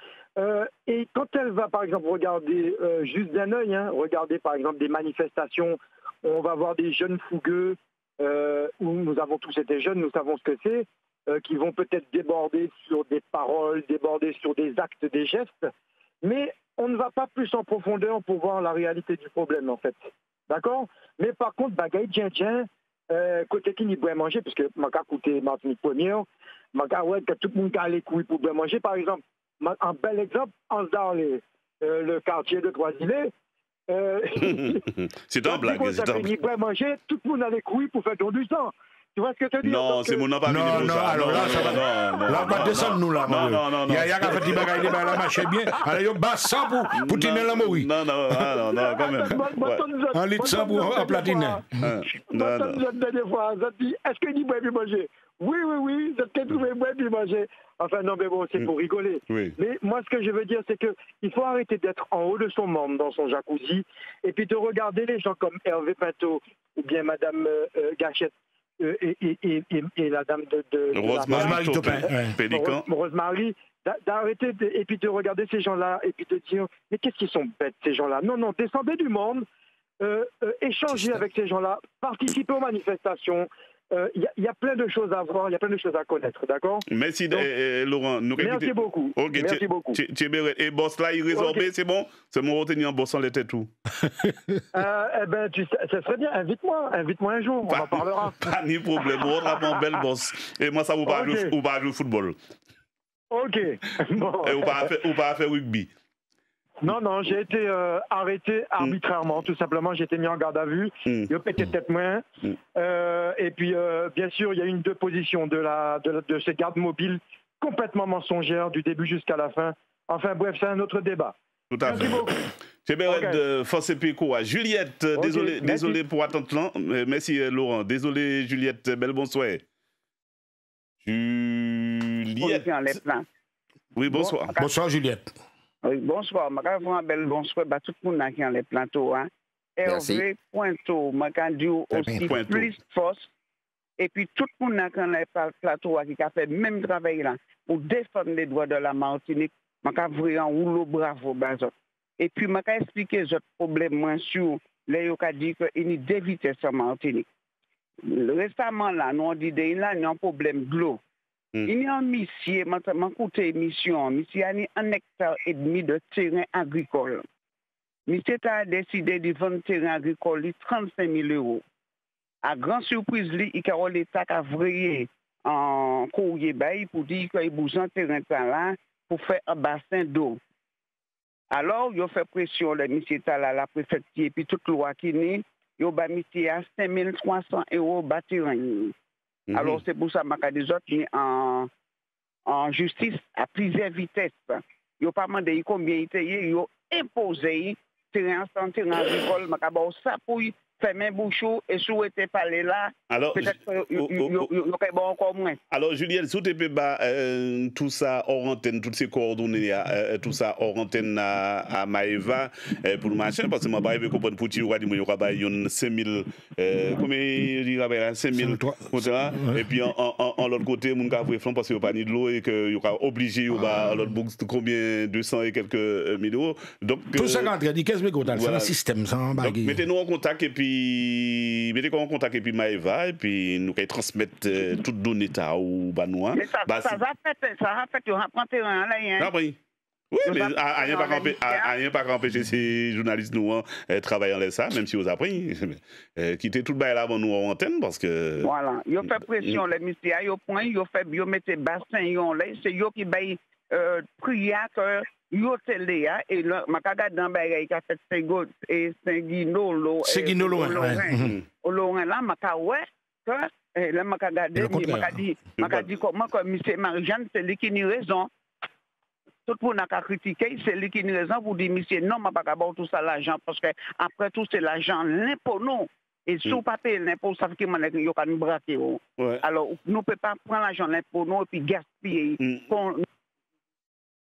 Et quand elle va, par exemple, regarder juste d'un œil, regarder, par exemple, des manifestations, on va voir des jeunes fougueux, où nous avons tous été jeunes, nous savons ce que c'est, qui vont peut-être déborder sur des paroles, déborder sur des actes, des gestes, mais on ne va pas plus en profondeur pour voir la réalité du problème, en fait. D'accord? Mais par contre, bagaille, côté qui n'y pourrait manger, puisque ma cas coûté Martinique première, ma cas ouais, que tout le monde a les couilles pour bien manger, par exemple. Un bel exemple, dans le quartier de Trois-Îlets. C'est un blague. Manger, tout le monde a les couilles pour faire don du sang. Tu vois ce que je te dis? Non, c'est mon nom pas venu pour ça. Non, alors là, ça va. Là, on va descendre nous là. Non. Il y a qu'à faire des bagailles, les bagailles, marcher bien. Alors, il y a bas 100 pour tenir la mouille. Non, quand même. Un litre 100 pour platiner. Est-ce qu'il dit boire et manger? Oui, j'ai trouvé boire et manger. Enfin, non, mais bon, c'est pour rigoler. Oui. Mais moi, ce que je veux dire, c'est qu'il faut arrêter d'être en haut de son membre dans son jacuzzi et puis de regarder les gens comme Hervé Pinto ou bien Madame Gachette et la dame de Rosemary Topin. Pélican. Rosemary, d'arrêter et puis de regarder ces gens-là et puis de dire mais qu'est-ce qu'ils sont bêtes ces gens-là. Non, descendez du monde, échangez avec ces gens-là, participez aux manifestations. Il y a plein de choses à voir, il y a plein de choses à connaître, d'accord? Merci, Laurent. Merci beaucoup. Okay, merci beaucoup. Et boss là, il résorbé, c'est bon? C'est mon retenir en bossant les têtes tout. Ça serait bien, invite-moi un jour, on en parlera. Pas ni problème, on aura un bel boss. Et moi, ça vous pas jouer au football. Ok. Bon. Et ou pas faire rugby. Non, j'ai été arrêté arbitrairement, tout simplement. J'ai été mis en garde à vue. Il a pété tête moins. Et puis, bien sûr, il y a eu une déposition de ces gardes mobiles complètement mensongères du début jusqu'à la fin. Enfin, bref, c'est un autre débat. Tout à fait. Merci beaucoup. C'est bien de force et quoi. Juliette, désolé pour attendre là. Merci Laurent. Désolé Juliette, bel bonsoir. Juliette. Oui, bonsoir. Bonsoir Juliette. Oui, bonsoir. Je vais vous un bel bonsoir à tout le monde qui est dans les plateaux. Hervé Pointeau, je dis aussi plus force. Et puis tout le monde qui est dans les plateaux qui a fait le même travail là pour défendre les droits de la Martinique. Je vais vous un rouleau bravo. Et puis je vais expliquer ce problème sur les gens qui disent qu'il y a deux vitesses en Martinique. Récemment, là, nous avons dit qu'il y a un problème de l'eau. Il y a un monsieur, écouté émission, monsieur a 1,5 hectare de terrain agricole. Monsieur a décidé de vendre terrain agricole 35 000 euros. À grande surprise, il a l'État qui a vrayé en courrier pour dire qu'il a besoin de terrain là pour faire un bassin d'eau. Alors, il a fait pression, le monsieur là, la préfecture, et puis toute loi qui est, il a mis à 5 300 euros de terrain. Alors, c'est pour ça que des autres en justice à plusieurs vitesses. Ils n'ont pas demandé combien il était, ils ont imposé terrain agricole, ça pour fermer bouchon et souhaiter parler là. Alors, peut-être qu'il y a encore moins. Alors, Juliette, si tu peux tout ça hors antenne, toutes ces coordonnées, tout ça hors antenne à Maeva pour le machin, parce que je ne comprends pas pour tu vois, il y a 5 000, combien il y a 5 000, et puis en l'autre côté, il y a un parce qu'il n'y a pas de l'eau et qu'il y a obligé, à l'autre bout, combien 200 et quelques000 euros. Donc, tout ça, quand il y a dit 15 000 c'est un système sans baguette. Mettez-nous en contact et puis mettez-nous en contact et puis Maeva et puis nous allons transmettre toutes données au Banois. Ça va fait, tu vas prendre terrain là. Oui, mais rien pas empêcher ces journalistes nous travaillant là ça, même si vous appris, quitter tout le bail là avant nous en antenne parce que. Voilà, ils ont fait pression les mystères, ils ont point, ils ont fait, ils ont mis bassin, ils ont là, c'est eux qui baillent prière que yo télé et le makaga dans bagay qui a fait Saint-Guino Laurent là makawe que le makaga makadi comment comme monsieur Marie-Jeanne c'est lui qui a raison tout le monde a critiqué c'est lui qui a raison pour dire monsieur non m'a pas bon tout ça l'argent parce que après tout c'est l'argent l'impôt non et si on ne paye pas l'impôt ça fait qu'il y a un braquer alors nous ne pouvons pas prendre l'argent l'impôt non et puis gaspiller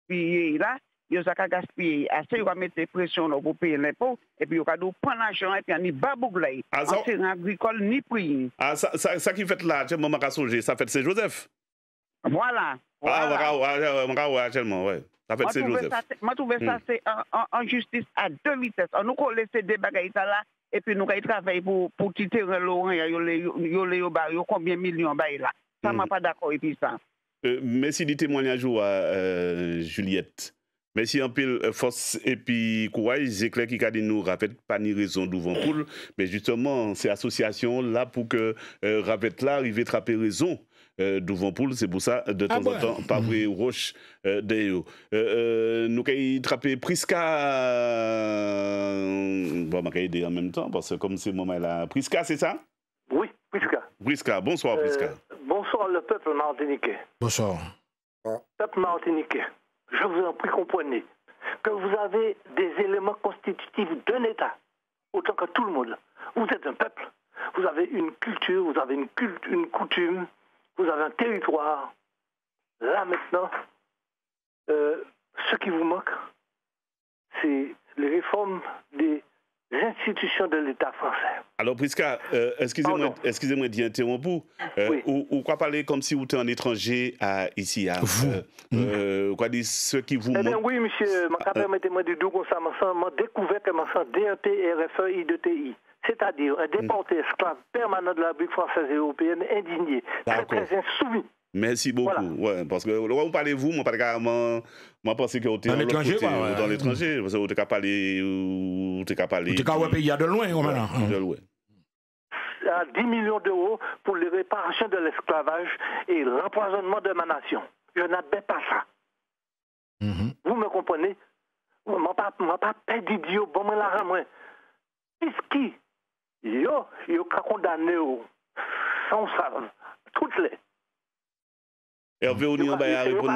puis là, il y a gaspillé. Assez, il va mettre pression pour payer l'impôt. Et puis, il va prendre l'argent et puis, il va boucler. En terrain agricole, ni prix. Ah, ça qui fait là, maman a songé, ça fait Saint-Joseph. Voilà. Actuellement, ouais. Ça fait Saint-Joseph. Moi, je trouve ça, c'est en justice à deux vitesses. On nous laisse des bagages là, et puis nous travaillons pour tirer Laurent, il y a combien de millions là. Ça, je ne suis pas d'accord avec ça. Merci du témoignage à Juliette. Merci un peu force et puis courage. C'est clair qu'il a dit nous rappelle pas ni raison d'ouvrir poule, mais justement ces associations là pour que rappelle là arrive à attraper raison d'ouvrir poule. C'est pour ça de temps en temps pas vrai roche d'ailleurs. Nous avons attrapé Prisca. Bon, on va aider en même temps parce que comme c'est moment là. Prisca, c'est ça? Oui, Prisca. Prisca, bonsoir Prisca. Bonsoir le peuple martiniquais. Bonsoir. Peuple martiniquais, je vous en prie, comprenez que vous avez des éléments constitutifs d'un État, autant que tout le monde. Vous êtes un peuple, vous avez une culture, vous avez une coutume, vous avez un territoire. Là maintenant, ce qui vous manque, c'est les réformes des institutions de l'État français. Alors, Prisca, excusez-moi d'y interrompre. Ou quoi parler comme si vous étiez un étranger ici à vous? Quoi dire ce qui vous manque? Oui, monsieur, permettez-moi de dire comme ça, m'a découvert que je DRP, RFE, IDTI. C'est-à-dire un déporté esclave permanent de la République française et européenne, indigné, très insoumis. Merci beaucoup. Voilà. Ouais, parce que là, vous parlez vous, moi, pas carrément. Moi, je pense que vous êtes dans l'étranger. Parce que vous êtes parlé. Vous êtes parlé. Vous êtes pays de loin, maintenant. De loin. À 10 millions d'euros pour les réparations de l'esclavage et l'empoisonnement de ma nation. Je n'admets pas ça. Vous me comprenez? Je ne pas peur d'idiot, bon, moi, la moi. Puisqu'il y a condamné sans salve, toutes les. Hervé Ounian va répondre.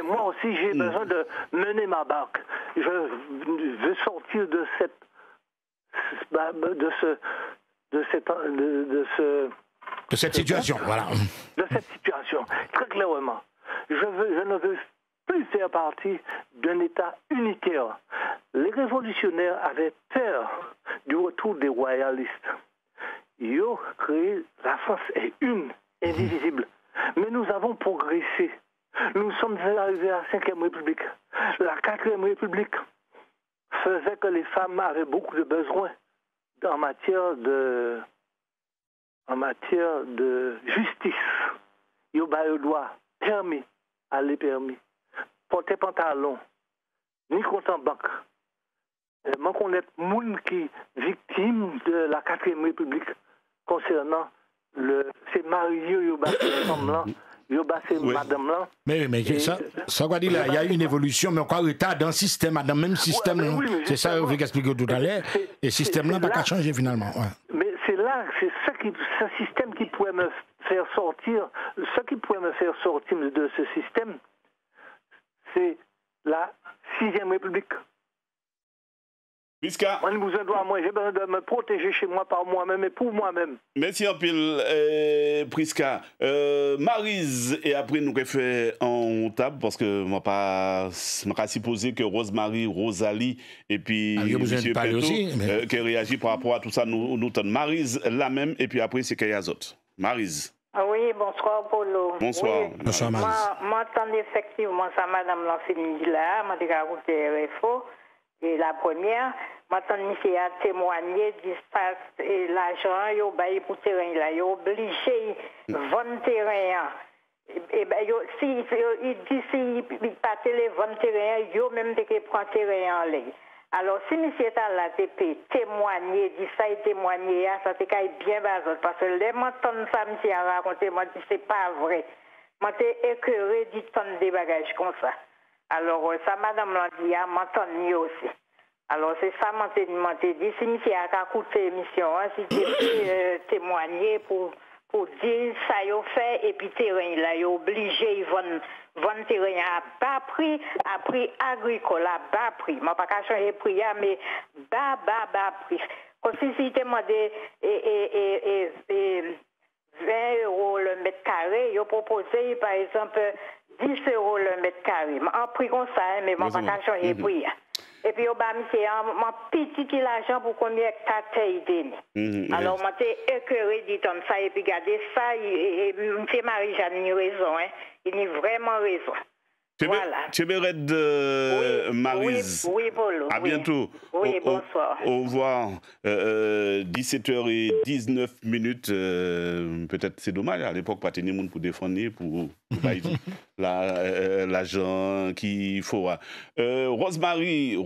Moi aussi, j'ai besoin de mener ma barque. Je veux sortir de cette situation, voilà. De cette situation, très clairement. Je ne veux plus faire partie d'un État unitaire. Les révolutionnaires avaient peur du retour des royalistes. Ils ont créé la France est une, indivisible. Mais nous avons progressé. Nous sommes arrivés à la 5e République. La 4e République faisait que les femmes avaient beaucoup de besoins en matière de justice. Ils ont le droit permis, aller permis, porter pantalon, ni compte en banque. Moi, je connais des gens qui sont victimes de la 4e République concernant c'est marié, il y a ces femmes-là, il y a ces madame-là. Mais ça va dire, il y a une évolution, mais encore retard dans le système, dans le même système. C'est ça que je vais expliquer tout à l'heure. Et le système là n'a pas changé finalement. Mais c'est là, c'est ce système qui pourrait me faire sortir, ce qui pourrait me faire sortir de ce système, c'est la 6e République. Prisca. J'ai besoin de me protéger chez moi par moi-même et pour moi-même. Merci en pile, Prisca. Maryse, et après nous fait en table, parce que moi pas supposé que Rosalie, et puis Monsieur Peto, qui réagit par rapport à tout ça, nous tenons Maryse la même, et puis après c'est Kayazot. Maryse. Oui, bonsoir Polo. Bonsoir. Oui, bonsoir Maryse. Moi, effectivement, ça madame Lancini là, m'a dit RFO. Et la première, maintenant, monsieur a témoigné et l'argent, il a pour terrain là, il a obligé de vendre terrain. Et ben, si il dit s'il ne pas les vendre terrain, il a même qui prend terrain en ligne. Alors, si monsieur est là, témoigner, dit ça, il témoigné, ça c'est bien bas, parce que les m'entendent ça, monsieur a raconté, moi, dit c'est pas vrai. Moi, t'es écœuré, dit tant de bagages comme ça. Alors, ça, madame l'a dit, m'entend aussi. Alors, c'est ça, m'a dit, si monsieur a écouté l'émission, si tu témoigner pour dire ça, il fait, et puis terrain, là, il est obligé, il vend terrain à bas prix agricole, à bas prix. Je ne vais pas changer le prix, mais bas prix. Comme si tu demandé 20 € le mètre carré, il a proposé, par exemple, 10 € le mètre carré. En prix comme ça, mais je ne vais pas changer le prix. Et puis, c'est un petit l'argent pour combien hectares il donne. Alors, moi, j'ai écœuré dit comme ça, et puis, regardez ça, et M. Marie-Jeanne a raison, il a vraiment raison. Voilà. Tchébered Maryse. Oui, Polo. À bientôt. Oui, bonsoir. Au revoir. 17h19. Peut-être c'est dommage, à l'époque, pas tenir monde pour défendre, pour l'agent qu'il faut. Rosalie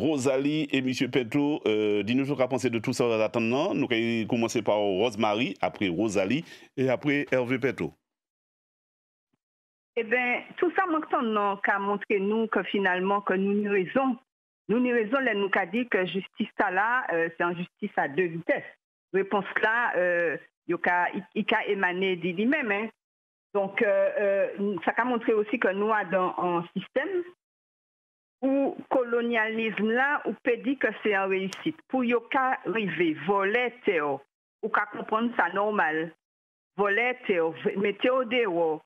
et M. Peto, dis-nous ce qu'on a pensé de tout ça en attendant. Nous allons commencer par Rosemary, après Rosalie et après Hervé Peto. Eh bien, tout ça, maintenant, qu'a montré nous que finalement, que nous n'y raison. Nous n'y raison, nous qu'a dit que justice là, c'est une justice à deux vitesses. réponse-là, il a émané de lui-même. Hein. Donc, ça a montré aussi que nous avons un système où le colonialisme là, on peut dire que c'est une réussite. Pour y arriver, voler Théo, ou qu'à comprendre ça normal, voler Théo, mettre au dehors,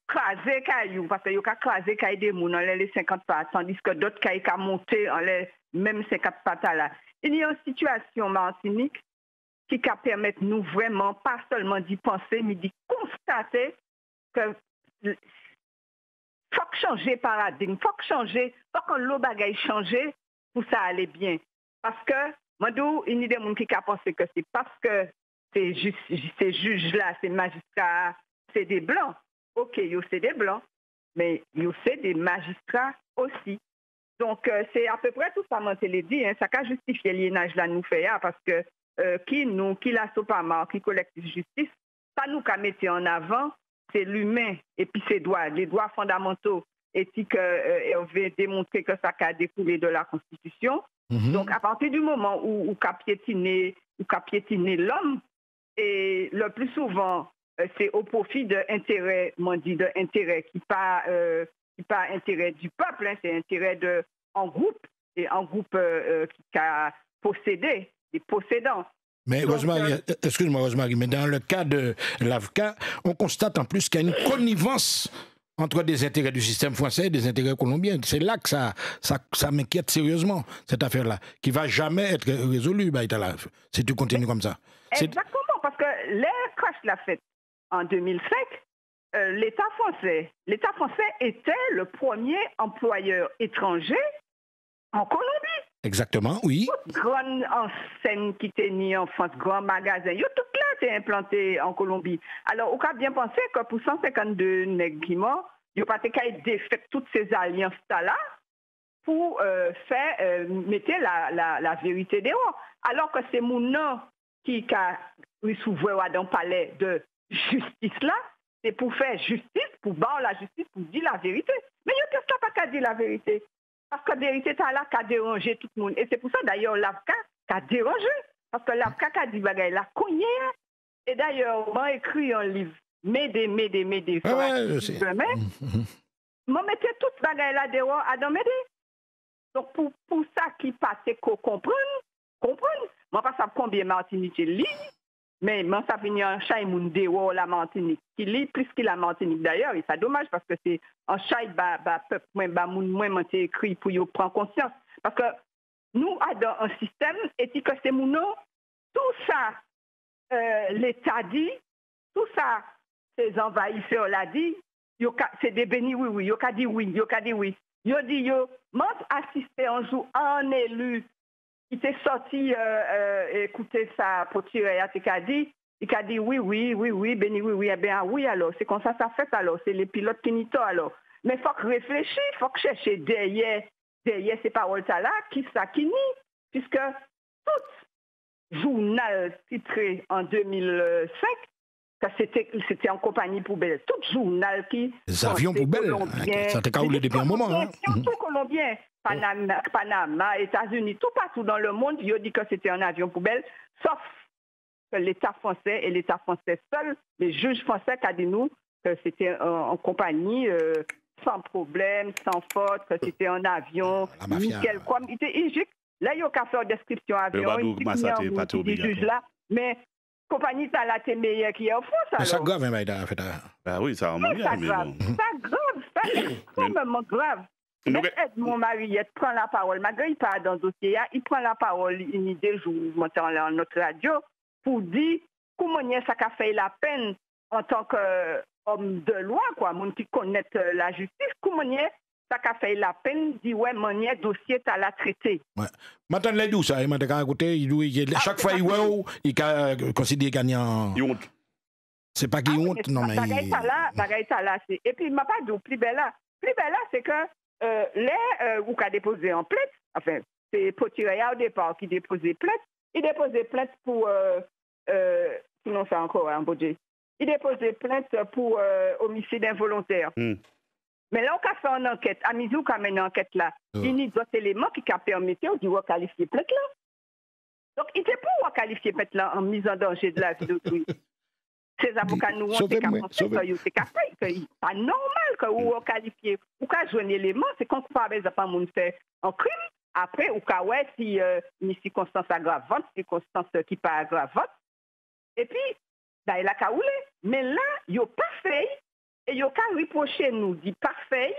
craser caillou, parce qu'il y a craser caillou des gens dans les 50 pattes, tandis que d'autres caillou ont monté en les mêmes 50 pattes là. Il y a une situation Martinique qui peut permettre nous vraiment, pas seulement d'y penser, mais d'y constater que faut changer paradigme, faut changer, faut que l'eau bagaille changer pour ça aller bien. Parce que, moi, il y a des gens qui pensent que c'est parce que ces juges-là, ces magistrats, c'est des blancs. OK, c'est des blancs, mais c'est des magistrats aussi. Donc, c'est à peu près tout ça, moi, je l'ai dit, hein, ça a justifié l'INAJ là nous fait, parce que qui la Sopamar, qui collectif justice, ça nous a mis en avant, c'est l'humain et puis ses droits, les droits fondamentaux éthiques, Hervé démontré que ça a découlé de la Constitution. Donc, à partir du moment où qu'a piétiné l'homme, et le plus souvent, c'est au profit d'intérêts, d'intérêts qui pas intérêt du peuple, hein, c'est intérêt en groupe, et en groupe qui a possédé, des possédants. Mais Rosemary, excuse-moi Rosemary, mais dans le cas de l'AFCA, on constate en plus qu'il y a une connivence entre des intérêts du système français et des intérêts colombiens. C'est là que ça m'inquiète sérieusement, cette affaire-là, qui ne va jamais être résolue, Baïtala, si tu continues comme ça. Exactement, parce que l'air crash l'a fait en 2005, l'État français était le premier employeur étranger en Colombie. Exactement, oui. Grande enseigne qui était née en France, grand magasin, tout là était implanté en Colombie. Alors, on a bien pensé que pour 152 nègres qui morts, il n'y a pas de défait toutes ces alliances-là pour mettre la vérité dehors. Alors que c'est mon nom qui a s'ouvert dans le palais de justice là, c'est pour faire justice, pour battre la justice, pour dire la vérité. Mais il n'y a pas qu'à dire la vérité. Parce que la vérité, c'est là qu'a dérangé tout le monde. Et c'est pour ça, d'ailleurs, l'AFCA a dérangé. Parce que l'AFCA a dit, la cogné. Et d'ailleurs, m'a écrit un livre, Médé. Ouais, je sais. M'a metté toute bagaille là dehors à Médé. Donc, pour ça qui passait qu'on comprenne. Moi, pas ça combien Martinique lit. Mais moi, ça finit en chai moun dehors la Martinique. Qui lit plus que la Martinique d'ailleurs. Et c'est dommage parce que c'est en chai, peuple, moins écrit pour y prendre conscience. Parce que nous, dans un système, et que c'est mon nom, tout ça, l'État dit, tout ça, ces envahisseurs l'a dit, c'est des bénis, oui, yo ka dit oui. Yo dit, moi, assister un jour à un élu qui était sorti écouter ça pour tirer à dit, il a dit oui, béni, oui, eh bien oui, alors, c'est comme ça fait alors, c'est les pilotes qui n'y sont alors. Mais il faut réfléchir, il faut chercher derrière ces paroles-là, qui ça qui nie, puisque tout journal titré en 2005, c'était en compagnie poubelle, tout journal qui... Les avions poubelles, ça t'a caoulé depuis un moment. Surtout colombien, Panama, États-Unis, tout partout dans le monde, ils ont dit que c'était un avion poubelle, sauf que l'État français et l'État français seul, les juges français qui ont dit nous que c'était en compagnie sans problème, sans faute, que c'était un avion, nickel, comme il était Égypte. Là, il y a qu'à faire description avion, il juge là, mais compagnie ça là t'es meilleur qui est en France. Mais ça grave, hein, fait. Bah oui, ça remonte. Ça grave, ça extrêmement grave. Mon mari, prend la parole, malgré il parle dans le dossier, il prend la parole une idée, je vous montre dans notre radio, pour dire comment ça a fait la peine en tant qu'homme de loi, quoi, monde qui connaît la justice, comment ça a fait la peine, dit ouais, mon dossier, tu la traité. Ouais. Maintenant, les douze, ça, chaque fois, il a considéré gagnant. C'est pas qu'il honte, non, mais. Et puis, il m'a pas dit plus belle là. Plus belle là, c'est que où qu'a déposé en plainte, enfin, c'est Potiréa au départ qui déposait plainte. Il déposait plainte pour, sinon c'est encore un budget. Il déposait plainte pour homicide involontaire. Mais là, on a fait une enquête. À Mizou, on a mené une enquête là. Il y a d'autres éléments qui ont permis de qualifier plainte là. Donc, il était pour qualifier maintenant en mise en danger de la vie d'autrui. Ces avocats nous ont c'est pas normal que vous qualifiez. Ou qu'à jouer un élément, c'est qu'on par exemple un fait un crime. Après, ou qu'à ouais, si une circonstance aggravante, circonstance qui pas aggravante. Et puis, il a qu'à ouler. Mais là, il n'a pas fait. Et il a qu'à reprocher nous, dit parfait.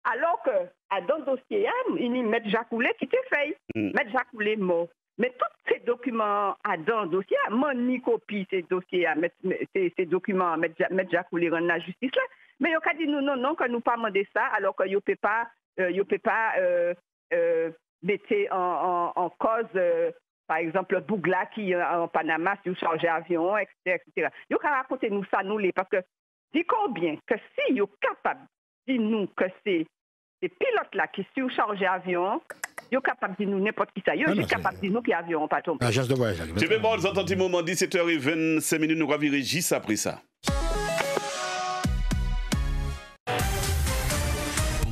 Alors que, dans le dossier, il y a M. Jacoulet qui était fait. M. Jacoulet mort. Mais tous ces documents dans le dossier, ni copie ces dossiers, ces documents, M. Jacoulet rend la justice là. Mais il a dit nous, non, que nous pas demander ça, alors qu'il ne peut pas, mettre en cause, par exemple, Bougla qui en Panama, si vous chargez avion, etc. Il a raconté nous ça, parce que, dis combien que si vous êtes capable de dire nous que c'est ces pilotes-là qui surchargent avion, ils sont capables de dire nous n'importe qui ça. Ils sont juste capables de dire nous qui avions pas tombé. C'est bien bon, vous entendez moment 17h25, nous allons virer juste après ça.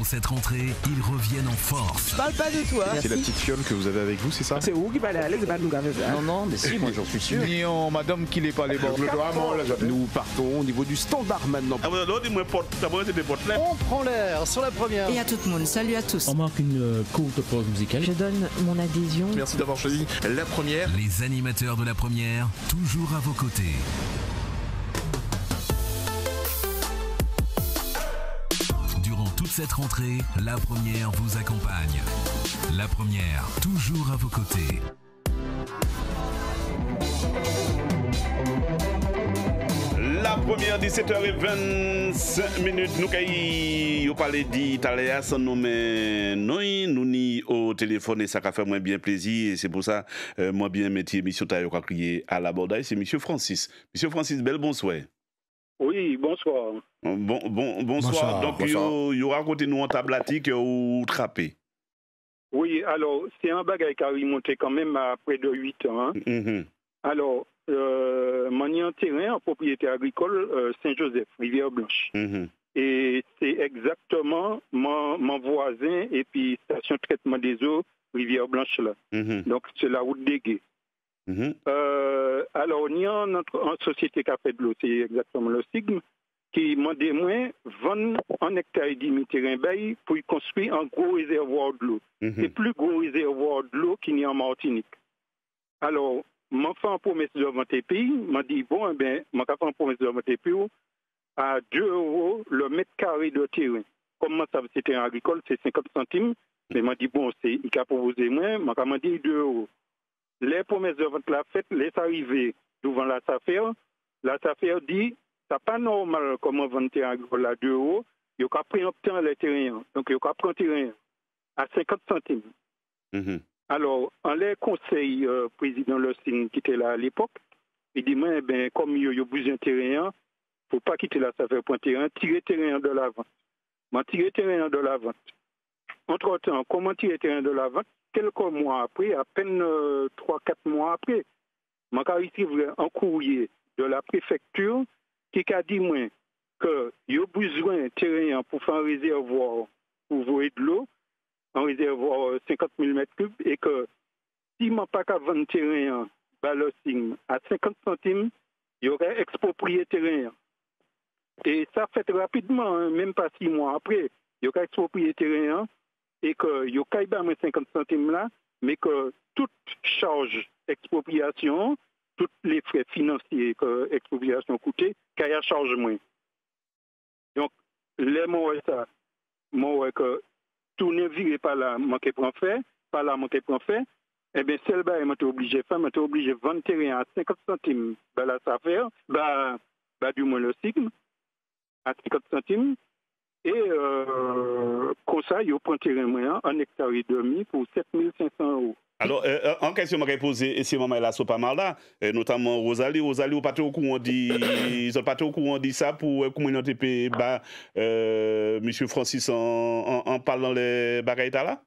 Cette rentrée, ils reviennent en force. Je parle pas de toi. C'est la petite fiole que vous avez avec vous, c'est ça? C'est où qui va aller? Non, mais si, moi j'en suis sûr. Nion, madame qui n'est pas les bords. Nous partons au niveau du standard maintenant. On prend l'air sur la première. Et à tout le monde, salut à tous. On marque une courte pause musicale. Je donne mon adhésion. Merci d'avoir choisi la première. Les animateurs de la première, toujours à vos côtés. Toute cette rentrée, la première vous accompagne. La première, toujours à vos côtés. La première, 17h25, nous parlons d'Italia sans nommer nous ni au téléphone et ça a fait moins bien plaisir et c'est pour ça moi bien métier émission taille a crié à la bordaille, c'est monsieur Francis. Monsieur Francis, bel bonsoir. Oui, bonsoir. Bonsoir. Donc, il raconté nous en tablatique ou trappé. Oui, alors, c'est un bagage qui a remonté quand même à près de 8 ans. Hein. Mm-hmm. Alors, mon terrain en propriété agricole Saint-Joseph, Rivière-Blanche. Mm-hmm. Et c'est exactement mon voisin et puis station de traitement des eaux, Rivière-Blanche là. Mm-hmm. Donc, c'est la route des Gués. Mm-hmm. Alors, il y a en société qui a fait de l'eau, c'est exactement le SIGM, qui m'a demandé 20 hectares et demi terrain bail pour y construire un gros réservoir de l'eau. Mm-hmm. C'est plus gros réservoir de l'eau qu'il y a en Martinique. Alors, m'a fait une promesse de vente pays, m'a dit, bon, m'a fait une promesse de vente pays à 2 € le mètre carré de terrain. Comme moi, ça c'était un agricole, c'est 50 centimes, mais m'a dit, bon, il a proposé moi, m'a dit 2 €. Les promesses de vente la fête, laisse arriver devant la SAFER. La SAFER dit, c'est pas normal comme on vend terrain agricole à 2 €. Il y a pris un temps les terrains. Donc, il y a pris un terrain à 50 centimes. Mm-hmm. Alors, en les conseils, président Le Signe qui était là à l'époque, il dit, mais comme il y a besoin de terrain, il ne faut pas quitter la SAFER pour un terrain, tirer terrain de la vente. Tirer terrain de la vente. Entre-temps, comment tirer terrain de la vente? Quelques mois après, à peine 3-4 mois après, je reçu un courrier de la préfecture qui a dit qu'il y a besoin de terrain pour faire un réservoir pour voyer de l'eau, un réservoir 50 000 m3, et que si je n'ai pas qu'à vendre terrain à 50 centimes, il y aurait exproprié terrain. Et ça fait rapidement, même pas 6 mois après, il y aurait exproprié terrain. Et que il y a 50 centimes là, mais que toute charge expropriation, tous les frais financiers que l'expropriation coûtait, qu'il y a charge moins. Donc, les mots ça, moi que tout ne virait pas là, manqué prend fait, pas là manqué prend fait, eh bien, celle là, je suis obligé de vendre terrain à 50 centimes, la SAFER, du moins le SIGM, à 50 centimes. Et comme ça, il prend terrain moyen, 1,5 hectare pour 7 500 €. Alors, en question, je vais poser, si maman est là, pas mal là, notamment Rosalie, vous n'êtes pas au courant de ça pour la communauté M. Francis en parlant les bagailles là?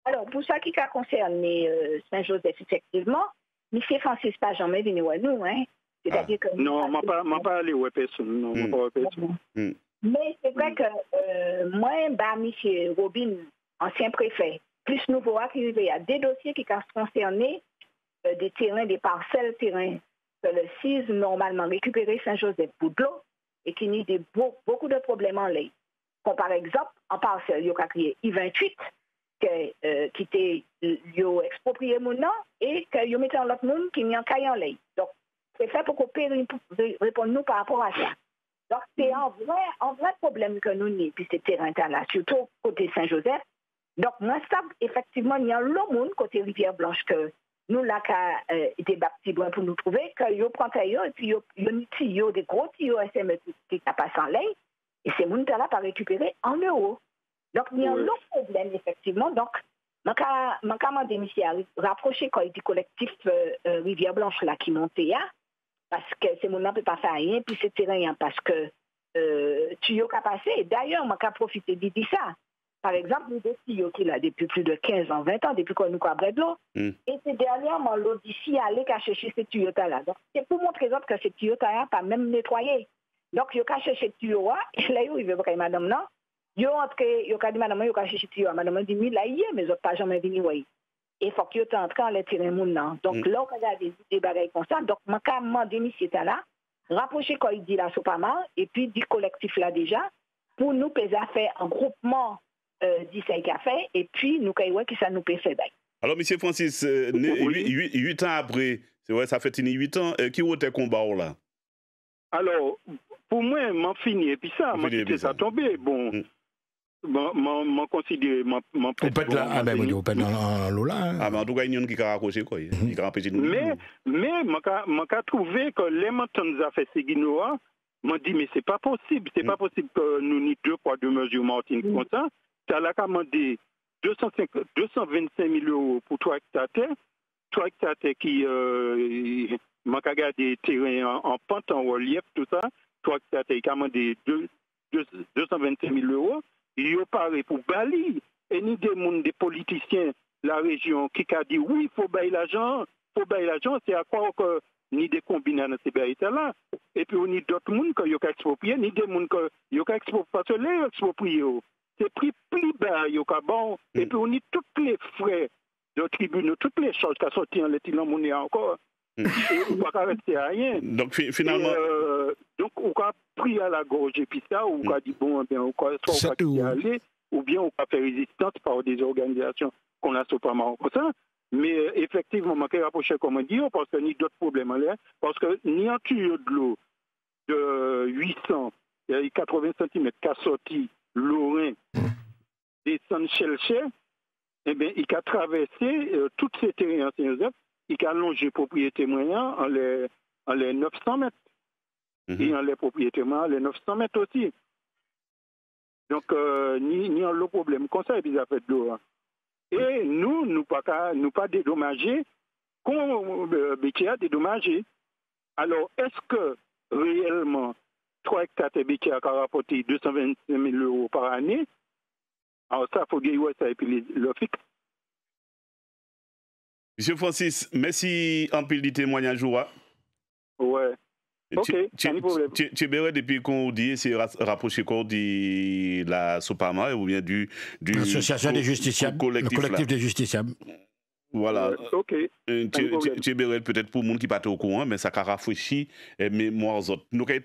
Alors, pour ça qui a concerné Saint-Joseph, effectivement, M. Francis pas jamais venu à nous, hein. C'est-à-dire que... Non, je ne pas allé à personne. Non, pas personne. Mais c'est vrai que moi, M. Robin, ancien préfet, plus nouveau arrivé, il y a des dossiers qui ont concerné des terrains, des parcelles terrains que le CIS normalement récupéré Saint-Joseph pour de l'eau et qui n'y a beaucoup de problèmes en lait. Comme par exemple, en parcelle, il y a créé I-28 qui était exproprié mon nom et que y mettait en l'autre monde qui n'y a qu'à en lait. Donc, c'est fait pour qu'on puisse répondre nous par rapport à ça. Donc, c'est un vrai problème que nous avons, puis c'est terrain-là, surtout côté Saint-Joseph. Donc, moi, ça, effectivement, il y a l'autre monde côté Rivière-Blanche que nous, là, qui des petits brins pour nous trouver, que yo prend tailleur et puis yo tuyau, des gros tuyaux SM qui passent en ligne, et ces gens-là pas récupérer en euros. Donc, il y a un autre problème, effectivement. Donc, je demandé monsieur à rapprocher quand il dit collectif Rivière-Blanche là qui monte là, parce que ces gens ne peuvent pas faire rien, puis c'est rien, parce que tuyau qui a passé. D'ailleurs, je vais profiter de dire ça. Par exemple, nous des tuyaux qui là depuis plus de 15 ans, 20 ans, depuis qu'on nous a de l'eau. Et c'est dernièrement l'eau d'ici aller chercher ces tuyaux-là. Donc, c'est pour montrer que ces tuyaux-là pas même nettoyés. Donc, il a cherché ces tuyaux-là, et là, il veut voir madame, non? Il a dit, madame, il a cherché ces tuyaux. Madame dit, oui, là, il y a, mais ils pas jamais venu, oui. Et il faut qu'il y ait entré en les tirer moun nan. Donc, là, on a des bagailles comme ça. Donc, je vais demander, monsieur, là, rapprocher quand il dit la Sopamar, et puis, du collectif là déjà, pour nous, faire un groupement. 10 café et puis nous voyons que ça nous peut faire. Alors, M. Francis, 8 ans après, c'est vrai, ça fait 8 ans, qui était le combat là? Alors, pour moi, m'en fini, et puis ça, moi, c'était ça tombé. Bon, m'en considère, m'en peut être là, ah ben, on peut être dans l'eau là. Ah, mais en tout cas, il y a un qui a raccroché, quoi. Il a empêché nous. Mais, m'en trouvé que les mentons nous a fait ces guinois, m'ont dit, mais c'est pas possible que nous n'y 2 poids 2 mesures, Martine, comme ça. Tu as commandé 225 000 euros pour 3 hectares qui m'a gardé terrain en pente, en relief, tout ça. 3 hectares qui a commandé 225 000 euros. Il a parlé pour Bali. Et ni des politiciens de la région qui a dit oui, il faut bailler l'argent, c'est à croire que ni des combinés dans ces bails-là. Et puis, on a d'autres gens qui ont exproprié, ni des gens qui ont exproprié, parce que les expropriés, c'est pris plus bas, bon, et puis on a tous les frais de tribunaux, toutes les choses qui sont sorties en l'étilon monnaie encore, et on ne va pas rester à rien. Donc finalement. Donc on a pris à la gorge et puis ça, on a dit bon, bien, soit on va y aller, ou bien on va faire résistance par des organisations qu'on a sûrement comme ça. Mais effectivement, on a rapproché comme on dit, parce qu'il y a d'autres problèmes là, parce que ni un tuyau de l'eau de 800 et 80 cm qui a sorti Lorrain, descend Chelcher, eh bien, il a traversé toutes ces terrains en Saint-Joseph, il a allongé propriété moyen en les 900 mètres. Et en les propriétés moyens, les 900 mètres aussi. Donc, ni en le problème, comme ça, il a fait de l'eau. Et nous pas dédommagés, qu'on a dédommagé. Alors, est-ce que réellement, 3 hectares de bétier a rapporté 225 000 euros par année? Alors ça, il faut dire ça et puis le fixe. Monsieur Francis, merci en pile du témoignage. Ouais. Ok, tu es depuis qu'on dit, c'est rapproché qu'on dit la Sopamar ou bien du l'association des justiciables, le collectif des justiciables. Voilà. Ok. Tu es peut-être pour le monde qui n'est pas au courant, mais ça a rafraîchi les mémoires autres. Oui, et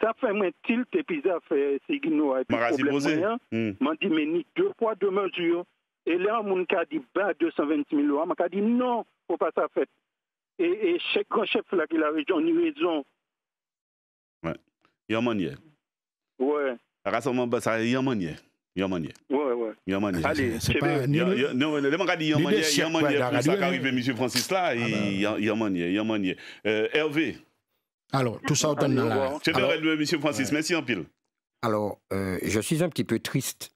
ça fait moins tilt et puis ça fait signo et puis problème moyen. M'a dit mais ni 2 poids 2 mesures. Et là mon a dit 220 000 euros, m'a dit non, faut pas ça fait. Et chaque grand chef là qui la région ni raison. Ouais. Il y a manière. Ouais. Rassemblement ça il y a manière. Ouais. Allez, c'est pas non, les gens disent il y a manière pour ça qu'arrive monsieur Francis là, il y a manière. Hervé. Alors, tout ça autant là. C'est de monsieur Francis, merci en pile. Alors, je suis un petit peu triste.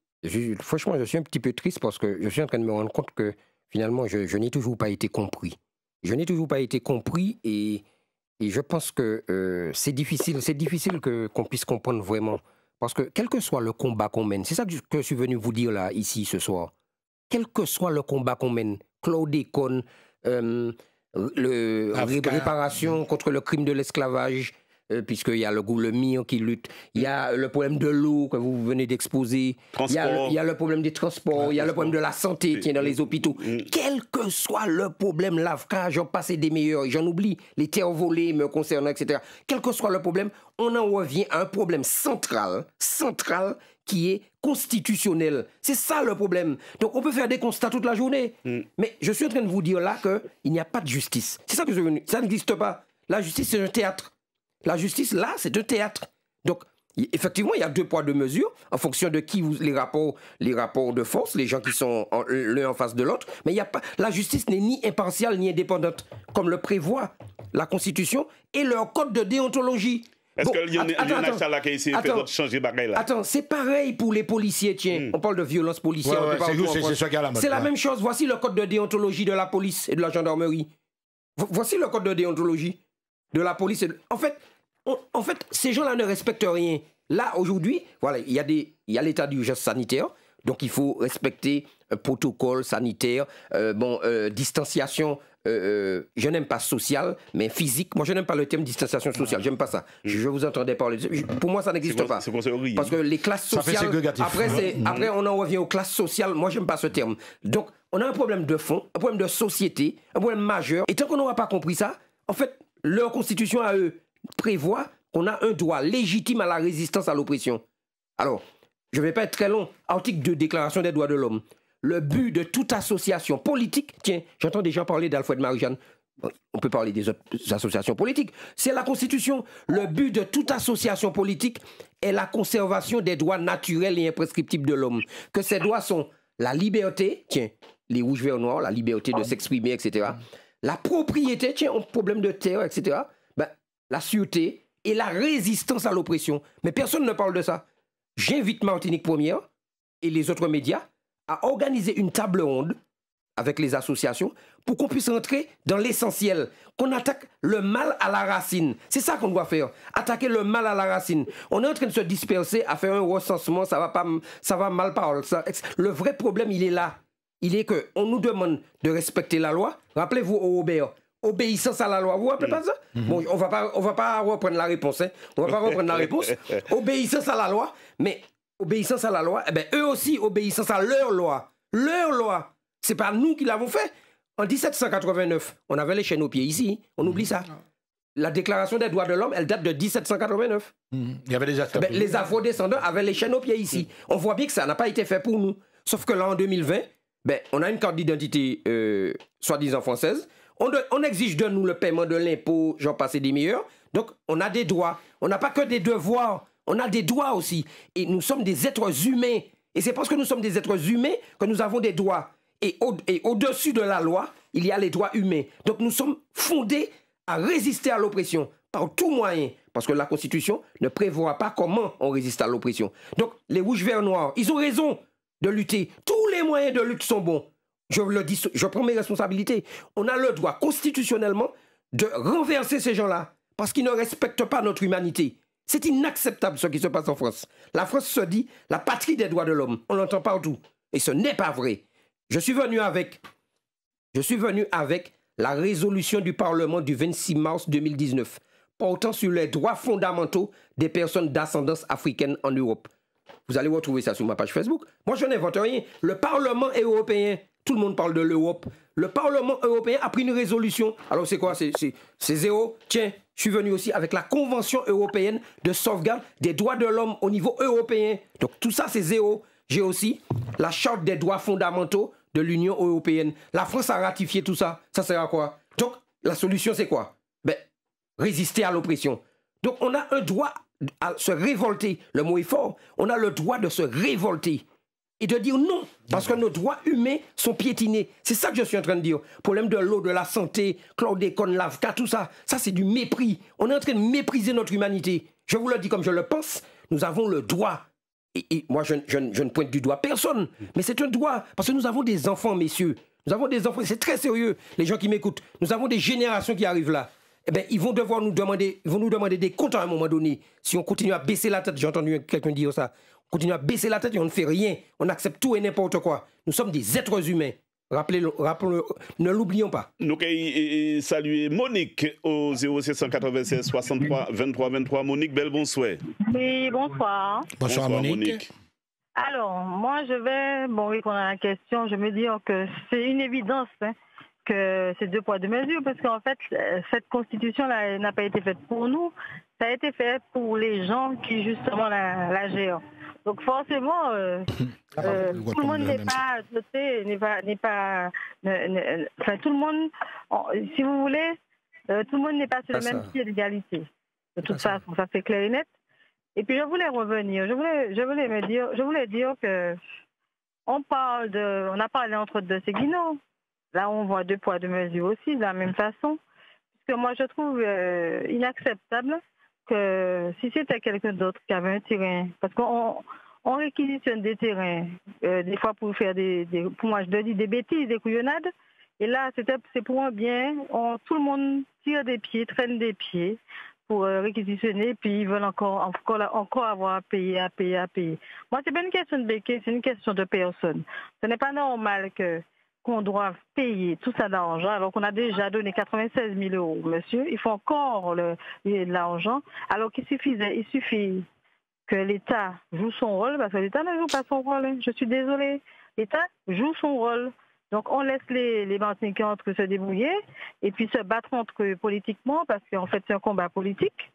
Franchement, je suis un petit peu triste parce que je suis en train de me rendre compte que finalement, je n'ai toujours pas été compris. Et je pense que c'est difficile qu'on puisse comprendre vraiment. Parce que quel que soit le combat qu'on mène, c'est ça que je suis venu vous dire là, ici, ce soir. Quel que soit le combat qu'on mène, chlordécone, réparation contre le crime de l'esclavage, puisqu'il y a le MIR qui lutte, il y a le problème de l'eau que vous venez d'exposer, il y a le problème des transports, il y a le problème de la santé qui est dans les hôpitaux. Quel que soit le problème, l'AFCA, j'en passe des meilleurs, j'en oublie, les terres volées me concernant, etc. Quel que soit le problème, on en revient à un problème central qui est constitutionnel. C'est ça le problème. Donc on peut faire des constats toute la journée. Mais je suis en train de vous dire là qu'il n'y a pas de justice. C'est ça que je veux dire. Ça n'existe pas. La justice, c'est un théâtre. La justice, là, c'est un théâtre. Donc, effectivement, il y a 2 poids 2 mesures en fonction de qui les rapports de force, les gens qui sont l'un en face de l'autre. Mais il y a pas, la justice n'est ni impartiale ni indépendante, comme le prévoit la Constitution et leur code de déontologie. Est-ce qu'il y en a ça là qui a essayé de changer bagaille là? Attends, c'est pareil pour les policiers, tiens. On parle de violence policière. C'est la même chose. Voici le code de déontologie de la police et de la gendarmerie. Voici le code de déontologie de la police. En fait, ces gens-là ne respectent rien. Là, aujourd'hui, voilà, il y a l'état d'urgence sanitaire. Donc, il faut respecter un protocole sanitaire, distanciation. Je n'aime pas social, mais physique. Moi, je n'aime pas le terme distanciation sociale. J'aime pas ça. Je vous entendais parler. Pour moi, ça n'existe pas. Parce que les classes sociales. Après, on en revient aux classes sociales. Moi, j'aime pas ce terme. Donc, on a un problème de fond, un problème de société, un problème majeur. Et tant qu'on n'aura pas compris ça, en fait, leur constitution à eux prévoit qu'on a un droit légitime à la résistance à l'oppression. Alors, je ne vais pas être très long. Article 2, Déclaration des droits de l'homme. Le but de toute association politique, tiens, j'entends des gens parler d'Alfred Marie-Jeanne, on peut parler des autres associations politiques, c'est la Constitution. Le but de toute association politique est la conservation des droits naturels et imprescriptibles de l'homme. Que ces droits sont la liberté, tiens, les rouges, verts, noirs, la liberté de s'exprimer, etc. La propriété, tiens, un problème de terre, etc. La sûreté et la résistance à l'oppression. Mais personne ne parle de ça. J'invite Martinique Première et les autres médias à organiser une table ronde avec les associations pour qu'on puisse rentrer dans l'essentiel, qu'on attaque le mal à la racine. C'est ça qu'on doit faire, attaquer le mal à la racine. On est en train de se disperser à faire un recensement, ça va mal parler. Le vrai problème, il est là. Il est qu'on nous demande de respecter la loi. Rappelez-vous au Robert, obéissance à la loi. Vous vous rappelez pas ça? Bon, on va pas reprendre la réponse. Hein. On va pas reprendre la réponse. Obéissance à la loi, mais obéissance à la loi, eh bien, eux aussi, obéissance à leur loi. Leur loi. C'est pas nous qui l'avons fait. En 1789, on avait les chaînes aux pieds ici. On oublie ça. La déclaration des droits de l'homme, elle date de 1789. Il y avait déjà les afro-descendants avaient les chaînes aux pieds ici. On voit bien que ça n'a pas été fait pour nous. Sauf que là, en 2020, on a une carte d'identité soi-disant française. On exige de nous le paiement de l'impôt, j'en passe des meilleurs. Donc, on a des droits. On n'a pas que des devoirs. On a des droits aussi. Et nous sommes des êtres humains. Et c'est parce que nous sommes des êtres humains que nous avons des droits. Et au-dessus de la loi, il y a les droits humains. Donc nous sommes fondés à résister à l'oppression par tout moyen. Parce que la Constitution ne prévoit pas comment on résiste à l'oppression. Donc les rouges, verts, noirs, ils ont raison de lutter. Tous les moyens de lutte sont bons. Je le dis, je prends mes responsabilités. On a le droit constitutionnellement de renverser ces gens-là parce qu'ils ne respectent pas notre humanité. C'est inacceptable ce qui se passe en France. La France se dit la patrie des droits de l'homme. On l'entend partout. Et ce n'est pas vrai. Je suis venu avec la résolution du Parlement du 26 mars 2019 portant sur les droits fondamentaux des personnes d'ascendance africaine en Europe. Vous allez retrouver ça sur ma page Facebook. Moi, je n'invente rien. Le Parlement européen, tout le monde parle de l'Europe. Le Parlement européen a pris une résolution. Alors, c'est quoi? C'est zéro. Tiens, je suis venu aussi avec la Convention européenne de sauvegarde des droits de l'homme au niveau européen. Donc, tout ça, c'est zéro. J'ai aussi la Charte des droits fondamentaux de l'Union européenne. La France a ratifié tout ça. Ça sert à quoi? Donc, la solution, c'est quoi? Résister à l'oppression. Donc, on a un droit à se révolter. Le mot est fort. On a le droit de se révolter et de dire non, parce que nos droits humains sont piétinés. C'est ça que je suis en train de dire. Problème de l'eau, de la santé, chlordécone, l'AFCA, tout ça. Ça, c'est du mépris. On est en train de mépriser notre humanité. Je vous le dis comme je le pense. Nous avons le droit. Et moi, je ne pointe du doigt personne. Mais c'est un droit. Parce que nous avons des enfants, messieurs. Nous avons des enfants. C'est très sérieux, les gens qui m'écoutent. Nous avons des générations qui arrivent là. Eh bien, ils vont devoir nous demander des comptes à un moment donné. Si on continue à baisser la tête, j'ai entendu quelqu'un dire ça, on continue à baisser la tête et on ne fait rien. On accepte tout et n'importe quoi. Nous sommes des êtres humains. ne l'oublions pas. Nous allons saluer Monique au 0796 63 23 23. Monique, bel bonsoir. Oui, bonsoir. Bonsoir Monique. Alors, moi, je vais répondre à la question. Je me dis que c'est une évidence que c'est 2 poids 2 mesures, parce qu'en fait, cette constitution-là n'a pas été faite pour nous, ça a été fait pour les gens qui, justement, la gèrent. Donc, forcément, tout le monde n'est pas doté, enfin, tout le monde, si vous voulez, tout le monde n'est pas sur le même pied d'égalité. De toute façon, ça c'est clair et net. Et puis, je voulais revenir, je voulais dire que on a parlé entre autres de Séguineau. Là, on voit 2 poids 2 mesures aussi, de la même façon. Parce que moi, je trouve inacceptable que si c'était quelqu'un d'autre qui avait un terrain, parce qu'on réquisitionne des terrains, des fois pour faire pour moi, je dois dire des bêtises, des couillonnades. Et là, c'est pour un bien. Tout le monde tire des pieds, traîne des pieds pour réquisitionner, puis ils veulent encore avoir à payer. Moi, c'est pas une question de béquet, c'est une question de personne. Ce n'est pas normal qu'on doive payer tout ça d'argent alors qu'on a déjà donné 96 000 euros, monsieur. Il faut encore de l'argent, alors qu'il suffit que l'État joue son rôle, parce que l'État ne joue pas son rôle. Je suis désolée. L'État joue son rôle. Donc, on laisse les Martiniquais entre eux se débrouiller et puis se battre entre eux politiquement, parce qu'en fait, c'est un combat politique.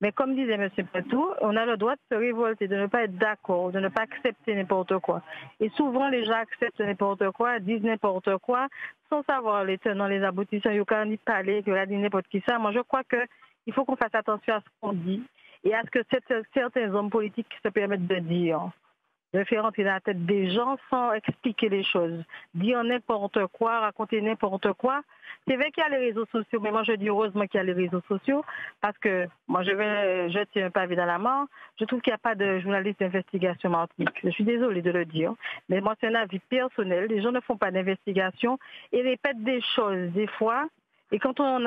Mais comme disait M. Patou, on a le droit de se révolter, de ne pas être d'accord, de ne pas accepter n'importe quoi. Et souvent, les gens acceptent n'importe quoi, disent n'importe quoi, sans savoir les tenants, les aboutissants. Il n'y a qu'à n'y parler, qu'il y a n'importe qui ça. Moi, je crois qu'il faut qu'on fasse attention à ce qu'on dit et à ce que certains hommes politiques se permettent de dire, de faire entrer dans la tête des gens sans expliquer les choses, dire n'importe quoi, raconter n'importe quoi. C'est vrai qu'il y a les réseaux sociaux, mais moi je dis heureusement qu'il y a les réseaux sociaux, parce que moi je vais jeter un pavé dans la mare. Je trouve qu'il n'y a pas de journaliste d'investigation Martinique. Je suis désolée de le dire, mais moi c'est un avis personnel. Les gens ne font pas d'investigation et répètent des choses des fois. Et quand on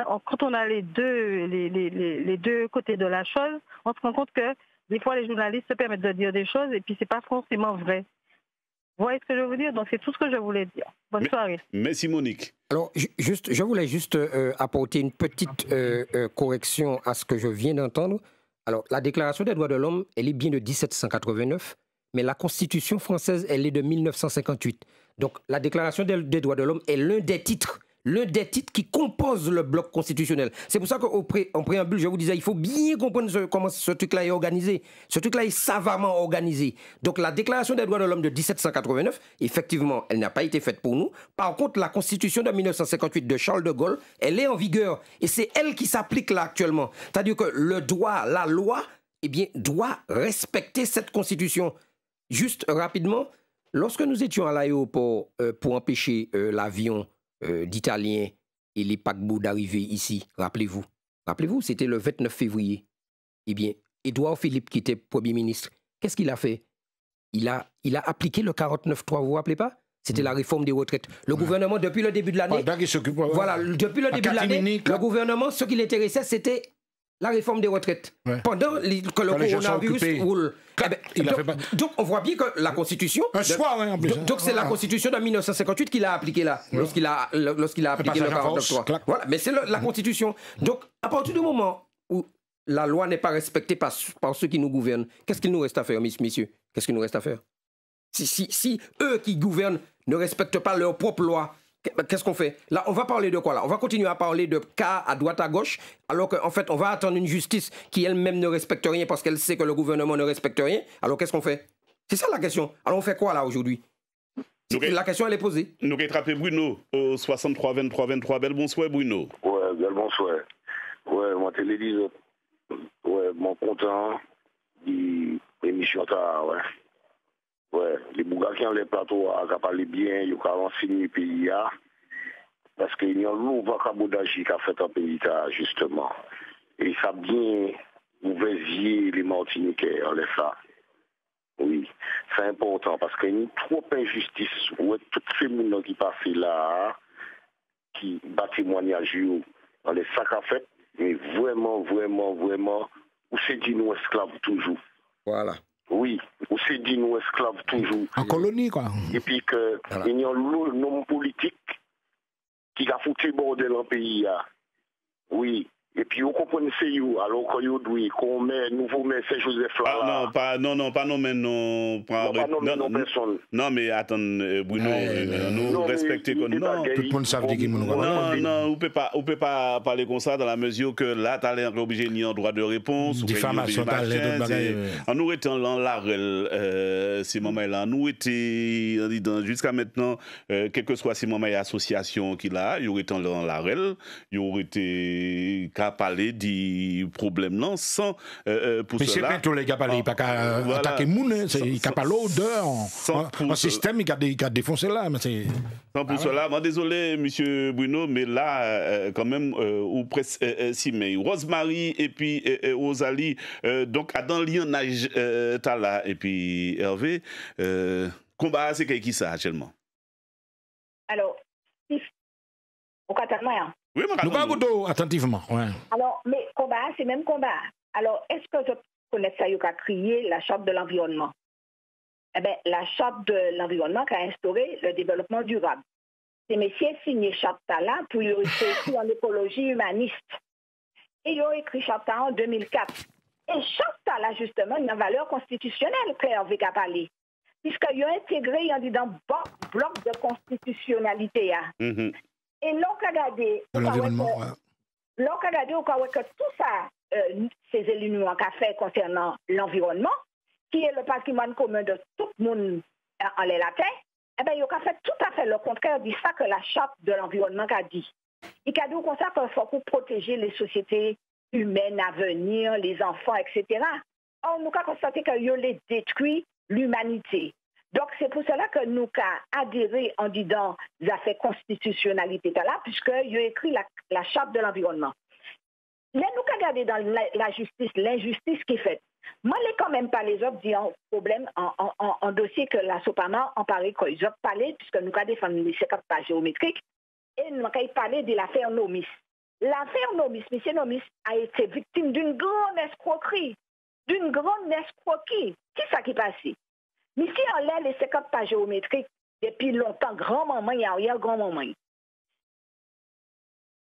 a les deux côtés de la chose, on se rend compte que des fois, les journalistes se permettent de dire des choses et puis c'est pas forcément vrai. Vous voyez ce que je veux dire? Donc, c'est tout ce que je voulais dire. Bonne soirée. Merci, Monique. Alors, je voulais juste apporter une petite correction à ce que je viens d'entendre. Alors, la Déclaration des droits de l'homme, elle est bien de 1789, mais la Constitution française, elle est de 1958. Donc, la Déclaration des droits de l'homme est l'un des titres qui composent le bloc constitutionnel. C'est pour ça qu'en préambule, je vous disais, il faut bien comprendre comment ce truc-là est organisé. Ce truc-là est savamment organisé. Donc la Déclaration des droits de l'homme de 1789, effectivement, elle n'a pas été faite pour nous. Par contre, la Constitution de 1958 de Charles de Gaulle, elle est en vigueur. Et c'est elle qui s'applique là actuellement. C'est-à-dire que le droit, la loi, doit respecter cette Constitution. Juste rapidement, lorsque nous étions à l'aéroport pour empêcher l'avion d'Italiens et les paquebots d'arriver ici, rappelez-vous, c'était le 29 février. Eh bien, Édouard Philippe, qui était Premier ministre, qu'est-ce qu'il a fait? Il a appliqué le 49.3, vous vous rappelez pas? C'était la réforme des retraites. Le gouvernement, depuis le début de l'année, depuis le début de l'année, le gouvernement, ce qui l'intéressait, c'était la réforme des retraites. Ouais. Pendant que le coronavirus roule. Donc, on voit bien que la Constitution... Donc, c'est la Constitution de 1958 qu'il a appliquée là, lorsqu'il a appliqué le 49.3. Voilà, mais c'est la Constitution. Donc, à partir du moment où la loi n'est pas respectée par ceux qui nous gouvernent, qu'est-ce qu'il nous reste à faire, messieurs? Qu'est-ce qu'il nous reste à faire? Si eux qui gouvernent ne respectent pas leur propre loi, qu'est-ce qu'on fait? Là, on va parler de quoi là? On va continuer à parler de cas à droite à gauche, alors qu'en fait, on va attendre une justice qui elle-même ne respecte rien parce qu'elle sait que le gouvernement ne respecte rien. Alors qu'est-ce qu'on fait? C'est ça la question. Alors on fait quoi là aujourd'hui? La question elle est posée. Nous avons attrapé Bruno au 63 23 23. Bel bonsoir Bruno. Ouais, bel bonsoir. Ouais, moi téléviseur. Ouais, mon content de l'émission ouais. Ouais, les bougas qui ont les plateaux à parler bien, ils ont renseigné le pays, parce qu'il y a un nouveau vocabulaire qui a fait un pays, justement. Et ça a bien ouvert les Martiniquais, en ça. Oui, c'est important, parce qu'il y a trop d'injustice, où toutes ces gens qui passent là, qui battent témoignage, on les sacs à fait, mais vraiment, où c'est dit nous esclaves toujours. Voilà. Oui, aussi dit nous esclaves toujours. En colonie, quoi. Et puis que il y a un homme politique qui a foutu bordel en pays. Oui. Et puis, vous comprenez, c'est vous, alors qu'on dit qu'on met, nouveau met Saint-Joseph là. Pas nommer non, personne. Non, mais attends, Bruno, nous respectons comme non. Tout le monde savait qu'il nous Non, on peut pas parler comme ça dans la mesure que là, tu as obligé ni un droit de réponse. Diffamation, en nous étant dans l'arrêt, ces moments-là, nous étions, jusqu'à maintenant, quel que soit ces moments association qu'il a, il y aurait été dans l'arrêt, il y aurait été qu'à parler du problème non sans pour mais cela. Mais c'est pas tous les gars parler, pas qu'à attaquer moun, il qu'à pas l'odeur, un système il a défoncé là, mais c'est. Sans pour cela, moi désolé Monsieur Bruno, mais là quand même ou presque si mais Rosemary et puis Rosalie, donc à dans lionnage Tala et puis Hervé, combat c'est qui ça actuellement? Alors, au Catalan. Oui, nous regardons attentivement. Ouais. Alors, mais combat, c'est même combat. Alors, est-ce que je connais ça, il a créé la Charte de l'environnement? Eh bien, la Charte de l'environnement qui a instauré le développement durable. Ces messieurs signé Charte là pour y réfléchir en écologie humaniste. Et ils ont écrit Charte en 2004. Et Charte là, justement, une valeur constitutionnelle qu'Hervé a parlé. Puisqu'ils ont intégré dans le bloc de constitutionnalité. Et l'on a regardé, que tout ça, ces élus nous ont fait concernant l'environnement, qui est le patrimoine commun de tout le monde en la terre, eh bien, ils ont fait tout à fait le contraire de ça que la Charte de l'environnement a dit. Il a dit comme ça qu'il faut protéger les sociétés humaines à venir, les enfants, etc. Or, nous avons constaté qu'ils ont détruit l'humanité. Donc, c'est pour cela que nous avons adhéré en disant la fait constitutionnalité là, puisqu'il a écrit la Charte de l'environnement. Là, nous avons regardé dans la justice, l'injustice qui est faite. Moi, je n'ai quand même pas les autres dit un problème en dossier que la SOPAMA en parle quand ils ont parlé, puisque nous avons défendu les 50 pages géométriques, et nous avons parlé de l'affaire Nomis. L'affaire Nomis, M. Nomis a été victime d'une grande escroquerie. Qui ça qui est passé? Mais si on l'a les 50 pages géométriques depuis longtemps, grand-maman, il y a rien grand-maman.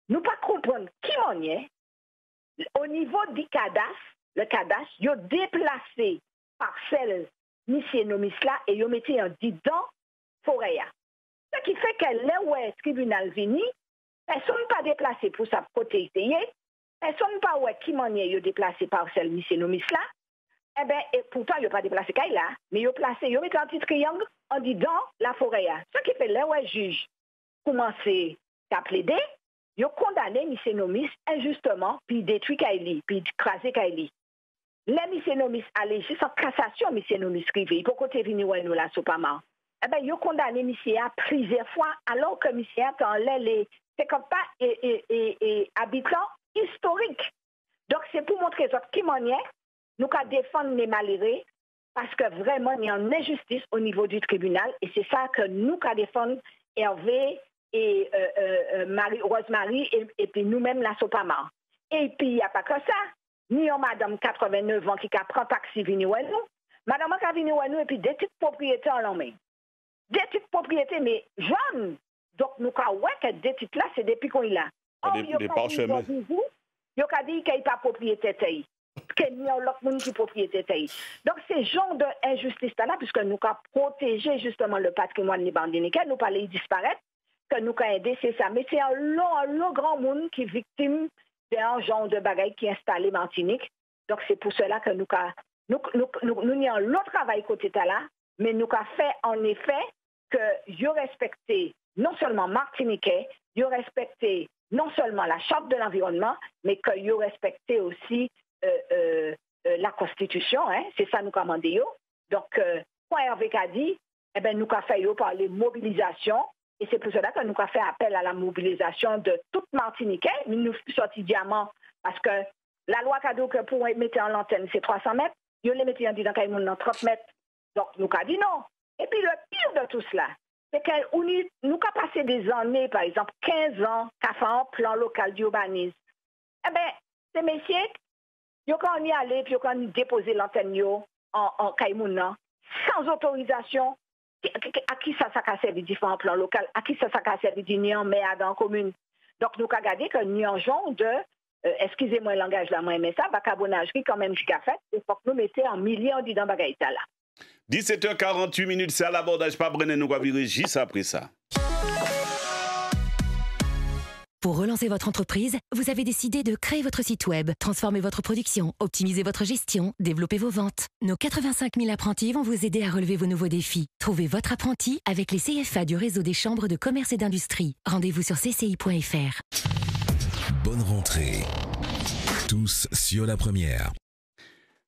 Nous pas comprendre qui m'en est. Au niveau du cadastre, le cadastre, il a déplacé parcelle Monsieur Nomis là et il a mis un dedans forêt. Ce qui fait que là où est le tribunal venu, personne pas déplacé pour sa côté. Personne pas où est qui m'en est, il a déplacé parcelle Monsieur Nomis là. Eh bien, et pourtant, il n'a pas déplacé là, mais il a placé, il a mis un petit triangle en disant la forêt. Ce qui fait là où le juge commencé à plaider, il a condamné M. Nomis injustement, puis détruit Kaili, puis écrasé Kaili. Là, M. Nomis a légé sans cassation, M. Nomis privé, il peut côté venir nous la SOPAMA. Eh bien, il a condamné M. à plusieurs fois, alors que M. a les 50 pas et habitants historiques. Donc, c'est pour montrer qui m'en est. Nous avons défendre les malheureux parce que vraiment, il y a une injustice au niveau du tribunal et c'est ça que nous avons défendre Hervé et Rosemary et puis nous-mêmes la SOPAMA. Et puis, il n'y a pas que ça. Ni en madame 89 ans qui prend taxi venir à nous. Madame a venir à nous et puis des petites propriétés en l'emmène. Des petites propriétés, mais jeunes. Donc, nous avons que des petites là, c'est depuis qu'on est là. Des parchemins. Il y a dit qu'il n'y a pas de propriété. Qu'il y a l'autre monde qui propriété. Donc, c'est genre d'injustice-là, puisque nous avons protégé justement le patrimoine des bandiniques, nous pas les disparaître, que nous avons aidé, c'est ça. Mais c'est un long grand monde qui est victime d'un genre de bagaille qui est installé Martinique. Donc, c'est pour cela que nous avons l'autre travail côté là, mais nous avons fait en effet que je respecté non seulement Martiniquais, je respecté non seulement la Charte de l'environnement, mais que je respecté aussi la Constitution, hein, c'est ça nous commandons. Donc, quand Hervé a dit, eh ben, nous avons fait par les mobilisations, et c'est pour cela que nous avons fait appel à la mobilisation de toute Martiniquais, mais nous sortis diamant, parce que la loi cadeau que pour mettre en l'antenne, c'est 300 mètres, ils les mettent en disant qu'il y a 30 mètres. Donc, nous avons dit non. Et puis, le pire de tout cela, c'est que nous avons passé des années, par exemple, 15 ans, qu'à faire un plan local d'urbanisme. Eh bien, ces messieurs, ils ont y aller, puis ils ont déposé l'antenne en Caïmouna, sans autorisation. À qui ça a servi différents plans locaux, à qui ça a servi du Nyan, mais à dans la commune. Donc, nous avons regardé que Nyan-Jon de, excusez-moi le langage là, moi, mais ça, vacabonnagerie quand même jusqu'à fait, il faut que nous mettions en millions dans Bagaïta là. 17h48, c'est à l'abordage, pas Brené, nous avons viré juste après ça. Pour relancer votre entreprise, vous avez décidé de créer votre site web, transformer votre production, optimiser votre gestion, développer vos ventes. Nos 85 000 apprentis vont vous aider à relever vos nouveaux défis. Trouvez votre apprenti avec les CFA du réseau des chambres de commerce et d'industrie. Rendez-vous sur cci.fr. Bonne rentrée. Tous sur la première.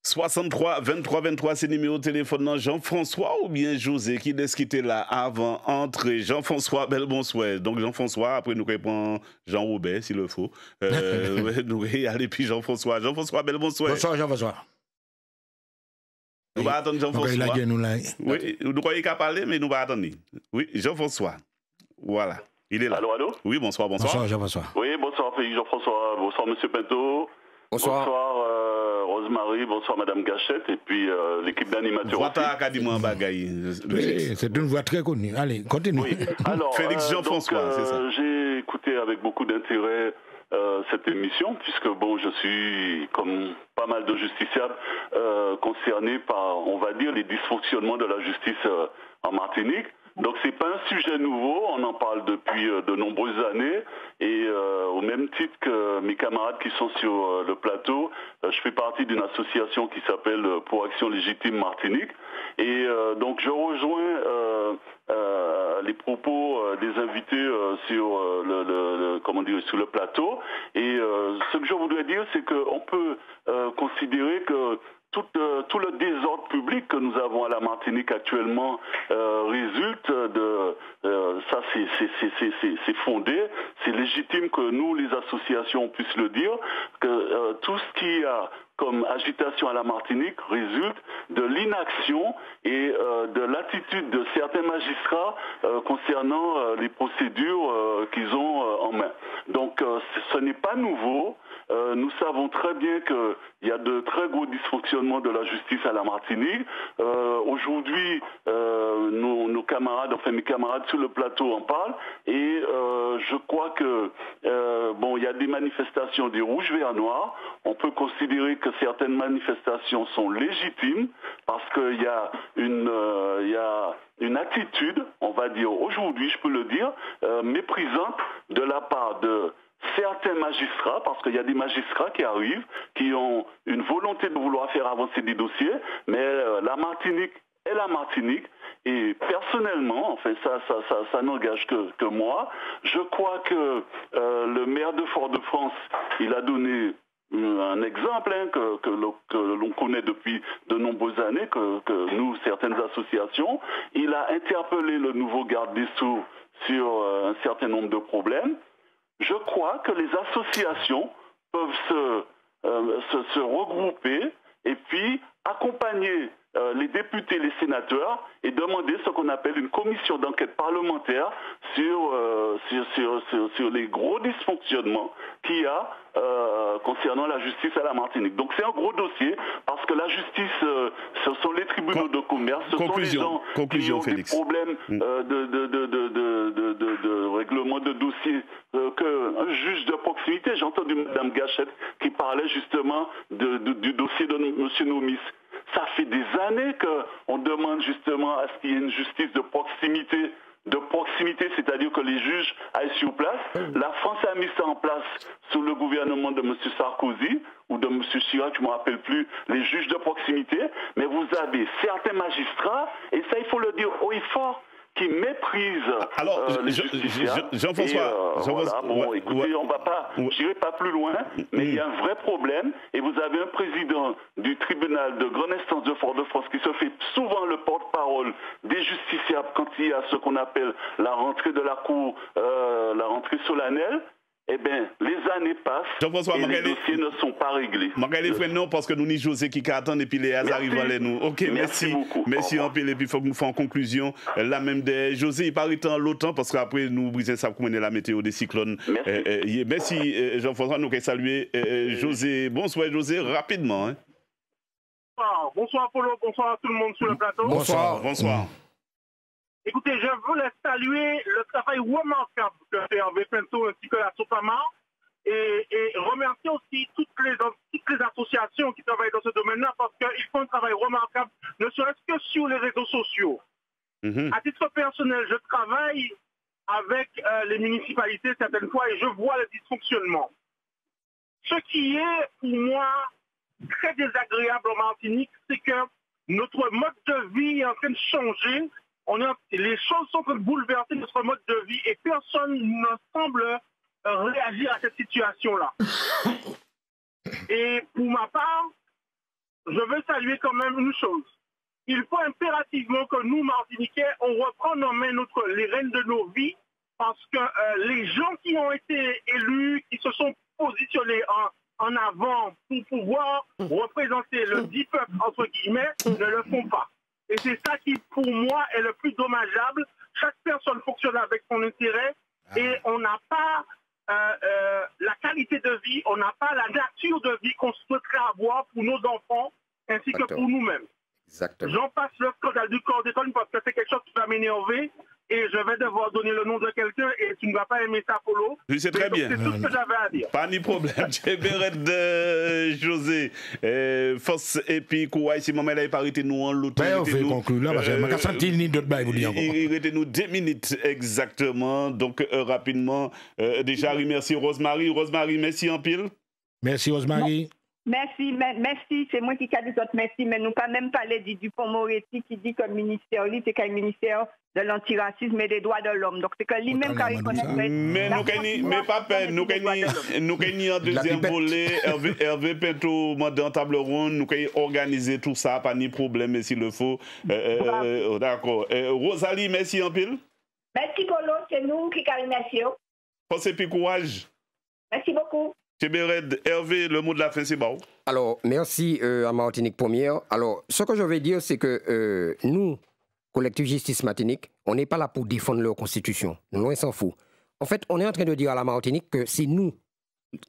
63 23 23, c'est numéro de téléphone Jean-François ou bien José qui laisse quitter là avant entrer. Jean-François, bel bonsoir. Donc Jean-François, après nous répond Jean-Robert s'il le faut. Nous allez puis Jean-François. Jean-François, bel bonsoir. Bonsoir Jean-François. Nous allons attendre Jean-François. Oui, nous croyons qu'à parler, mais nous allons attendre. Oui, Jean-François. Voilà. Il est là. Allô? Oui, bonsoir. Bonsoir Jean-François. Oui, bonsoir Félix Jean-François. Bonsoir Monsieur Pinto. Bonsoir. Bonsoir Rosemary, bonsoir Madame Gachette et puis l'équipe d'animateurs. C'est une voix très connue. Allez, continue. Oui. Alors, Félix Jean-François, c'est ça. J'ai écouté avec beaucoup d'intérêt cette émission puisque bon, je suis comme pas mal de justiciables concerné par, on va dire, les dysfonctionnements de la justice en Martinique. Donc c'est pas un sujet nouveau, on en parle depuis de nombreuses années et au même titre que mes camarades qui sont sur le plateau, je fais partie d'une association qui s'appelle Pour Action Légitime Martinique et donc je rejoins les propos des invités sur sur le plateau et ce que je voudrais dire c'est qu'on peut considérer que tout le désordre public que nous avons à la Martinique actuellement résulte de ça c'est fondé, c'est légitime que nous les associations puissent le dire que tout ce qui a comme agitation à la Martinique résulte de l'inaction et de l'attitude de certains magistrats concernant les procédures qu'ils ont en main. Donc ce n'est pas nouveau. Nous savons très bien qu'il y a de très gros dysfonctionnements de la justice à la Martinique. Aujourd'hui, nos camarades, enfin mes camarades sur le plateau en parlent et je crois que il y a des manifestations des rouges verts noirs. On peut considérer que certaines manifestations sont légitimes parce qu'il y a une attitude, on va dire aujourd'hui, je peux le dire, méprisante de la part de certains magistrats, parce qu'il y a des magistrats qui arrivent, qui ont une volonté de vouloir faire avancer des dossiers, mais la Martinique est la Martinique, et personnellement, enfin ça n'engage que moi, je crois que le maire de Fort-de-France, il a donné un exemple que l'on connaît depuis de nombreuses années, que nous, certaines associations, il a interpellé le nouveau garde des Sceaux sur un certain nombre de problèmes. Je crois que les associations peuvent se regrouper et puis accompagner les députés, les sénateurs et demander ce qu'on appelle une commission d'enquête parlementaire sur les gros dysfonctionnements qu'il y a concernant la justice à la Martinique. Donc c'est un gros dossier parce que la justice, ce sont les tribunaux de commerce, ce sont les gens qui ont des problèmes de règlement de dossier qu'un juge de proximité. J'ai entendu Mme Gachette qui parlait justement du dossier de M. Nomis. Ça fait des années qu'on demande justement à ce qu'il y ait une justice de proximité, c'est-à-dire que les juges aillent sur place. La France a mis ça en place sous le gouvernement de M. Sarkozy ou de M. Chirac, je ne me rappelle plus, les juges de proximité. Mais vous avez certains magistrats, et ça il faut le dire haut et fort, qui méprisent les justiciables. Jean-François, écoutez, on va pas, j'irai pas plus loin, mais il y a un vrai problème, et vous avez un président du tribunal de grande instance de Fort-de-France qui se fait souvent le porte-parole des justiciables quand il y a ce qu'on appelle la rentrée de la cour, la rentrée solennelle. Eh bien, les années passent et les dossiers ne sont pas réglés. Non, parce que nous ni José qui attendent et puis les arrivent à nous. Ok, merci beaucoup. Merci en pile et puis il faut que nous fassions en conclusion la même des José, il paraît temps l'automne parce qu'après nous brisons ça comme la météo des cyclones. Merci Jean-François, nous allons saluer José. Bonsoir José, rapidement. bonsoir. Bonsoir Polo, bonsoir à tout le monde sur le plateau. Bonsoir. Bonsoir. Écoutez, je voulais saluer le travail remarquable que fait Hervé Pinto ainsi que la Sopama et remercier aussi toutes les associations qui travaillent dans ce domaine-là parce qu'ils font un travail remarquable, ne serait-ce que sur les réseaux sociaux. À titre personnel, je travaille avec les municipalités certaines fois et je vois le dysfonctionnement. Ce qui est pour moi très désagréable en Martinique, c'est que notre mode de vie est en train de changer. Les choses sont en train de bouleverser notre mode de vie et personne ne semble réagir à cette situation-là. Et pour ma part, je veux saluer quand même une chose. Il faut impérativement que nous, Martiniquais, on reprenne en main les rênes de nos vies parce que les gens qui ont été élus, qui se sont positionnés en avant pour pouvoir représenter le dit peuple, entre guillemets, ne le font pas. Et c'est ça qui, pour moi, est le plus dommageable. Chaque personne fonctionne avec son intérêt et on n'a pas la qualité de vie, on n'a pas la nature de vie qu'on souhaiterait avoir pour nos enfants ainsi que pour nous-mêmes. J'en passe le scandale du chlordécone parce que c'est quelque chose qui va m'énerver et je vais devoir donner le nom de quelqu'un et tu ne vas pas aimer ça, Polo. Oui, c'est très bien. C'est tout ce que j'avais à dire. Pas de problème. J'ai bien de José. Force et puis, quoi, si maman n'avait pas arrêté nous en l'autre. On fait conclure là parce que je n'ai pas senti ni d'autres bails vous dire encore. Il était nous 2 minutes exactement. Donc, rapidement, déjà, remercier Rosemary. Rosemary, merci en pile. Merci, Rosemary. Merci, c'est moi qui ai dit merci, mais nous pas même parlé du Dupond-Moretti qui dit que le ministère, c'est qu'un ministère de l'antiracisme et des droits de l'homme. Donc c'est que lui-même qui reconnaît. Mais pas peine, nous avons en deuxième volet, Hervé Pinto, dans table ronde, nous avons organisé tout ça, pas ni problème, s'il le faut. D'accord. Rosalie, merci en pile. Merci Polo, c'est nous qui remercions. Force et puis courage. Merci beaucoup. Hervé, le mot de la fin, c'est bon. Alors, merci à Martinique Première. Alors, ce que je vais dire, c'est que nous, Collectif Justice Martinique, on n'est pas là pour défendre leur constitution. Nous, on s'en fout. En fait, on est en train de dire à la Martinique que c'est nous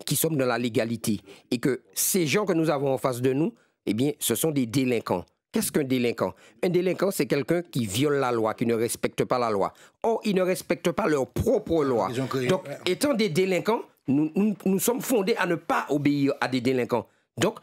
qui sommes dans la légalité et que ces gens que nous avons en face de nous, eh bien, ce sont des délinquants. Qu'est-ce qu'un délinquant? Un délinquant, c'est quelqu'un qui viole la loi, qui ne respecte pas la loi. Or, ils ne respectent pas leur propre loi. Donc, étant des délinquants, nous sommes fondés à ne pas obéir à des délinquants. Donc,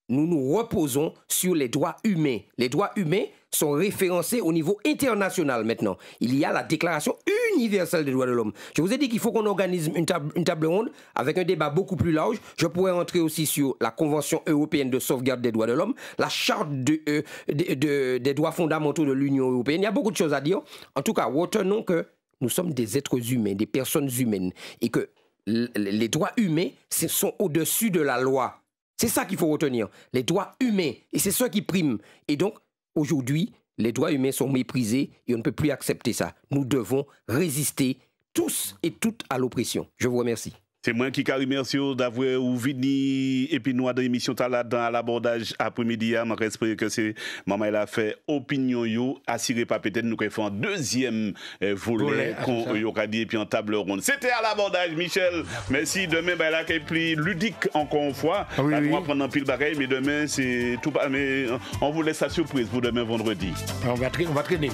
nous nous reposons sur les droits humains. Les droits humains sont référencés au niveau international maintenant. Il y a la Déclaration universelle des droits de l'homme. Je vous ai dit qu'il faut qu'on organise une table ronde avec un débat beaucoup plus large. Je pourrais entrer aussi sur la Convention européenne de sauvegarde des droits de l'homme, la Charte des droits fondamentaux de l'Union européenne. Il y a beaucoup de choses à dire. En tout cas, retenons que nous sommes des êtres humains, des personnes humaines, et que les droits humains sont au-dessus de la loi. C'est ça qu'il faut retenir. Les droits humains. Et c'est ça qui prime. Et donc, aujourd'hui, les droits humains sont méprisés et on ne peut plus accepter ça. Nous devons résister tous et toutes à l'oppression. Je vous remercie. C'est moi qui remercie d'avoir venu et puis nous dans l'émission dans l'abordage après-midi. Je espère que c'est maman elle a fait opinion yo assuré pas peut-être nous qu'on fait un deuxième volet qu'on aura dit et puis en table ronde. C'était à l'abordage Michel. Merci demain ben là qui plus ludique encore une fois. On va prendre un pile bagaille mais demain c'est tout mais on vous laisse la surprise pour demain vendredi. On va traîner.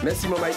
Merci maman.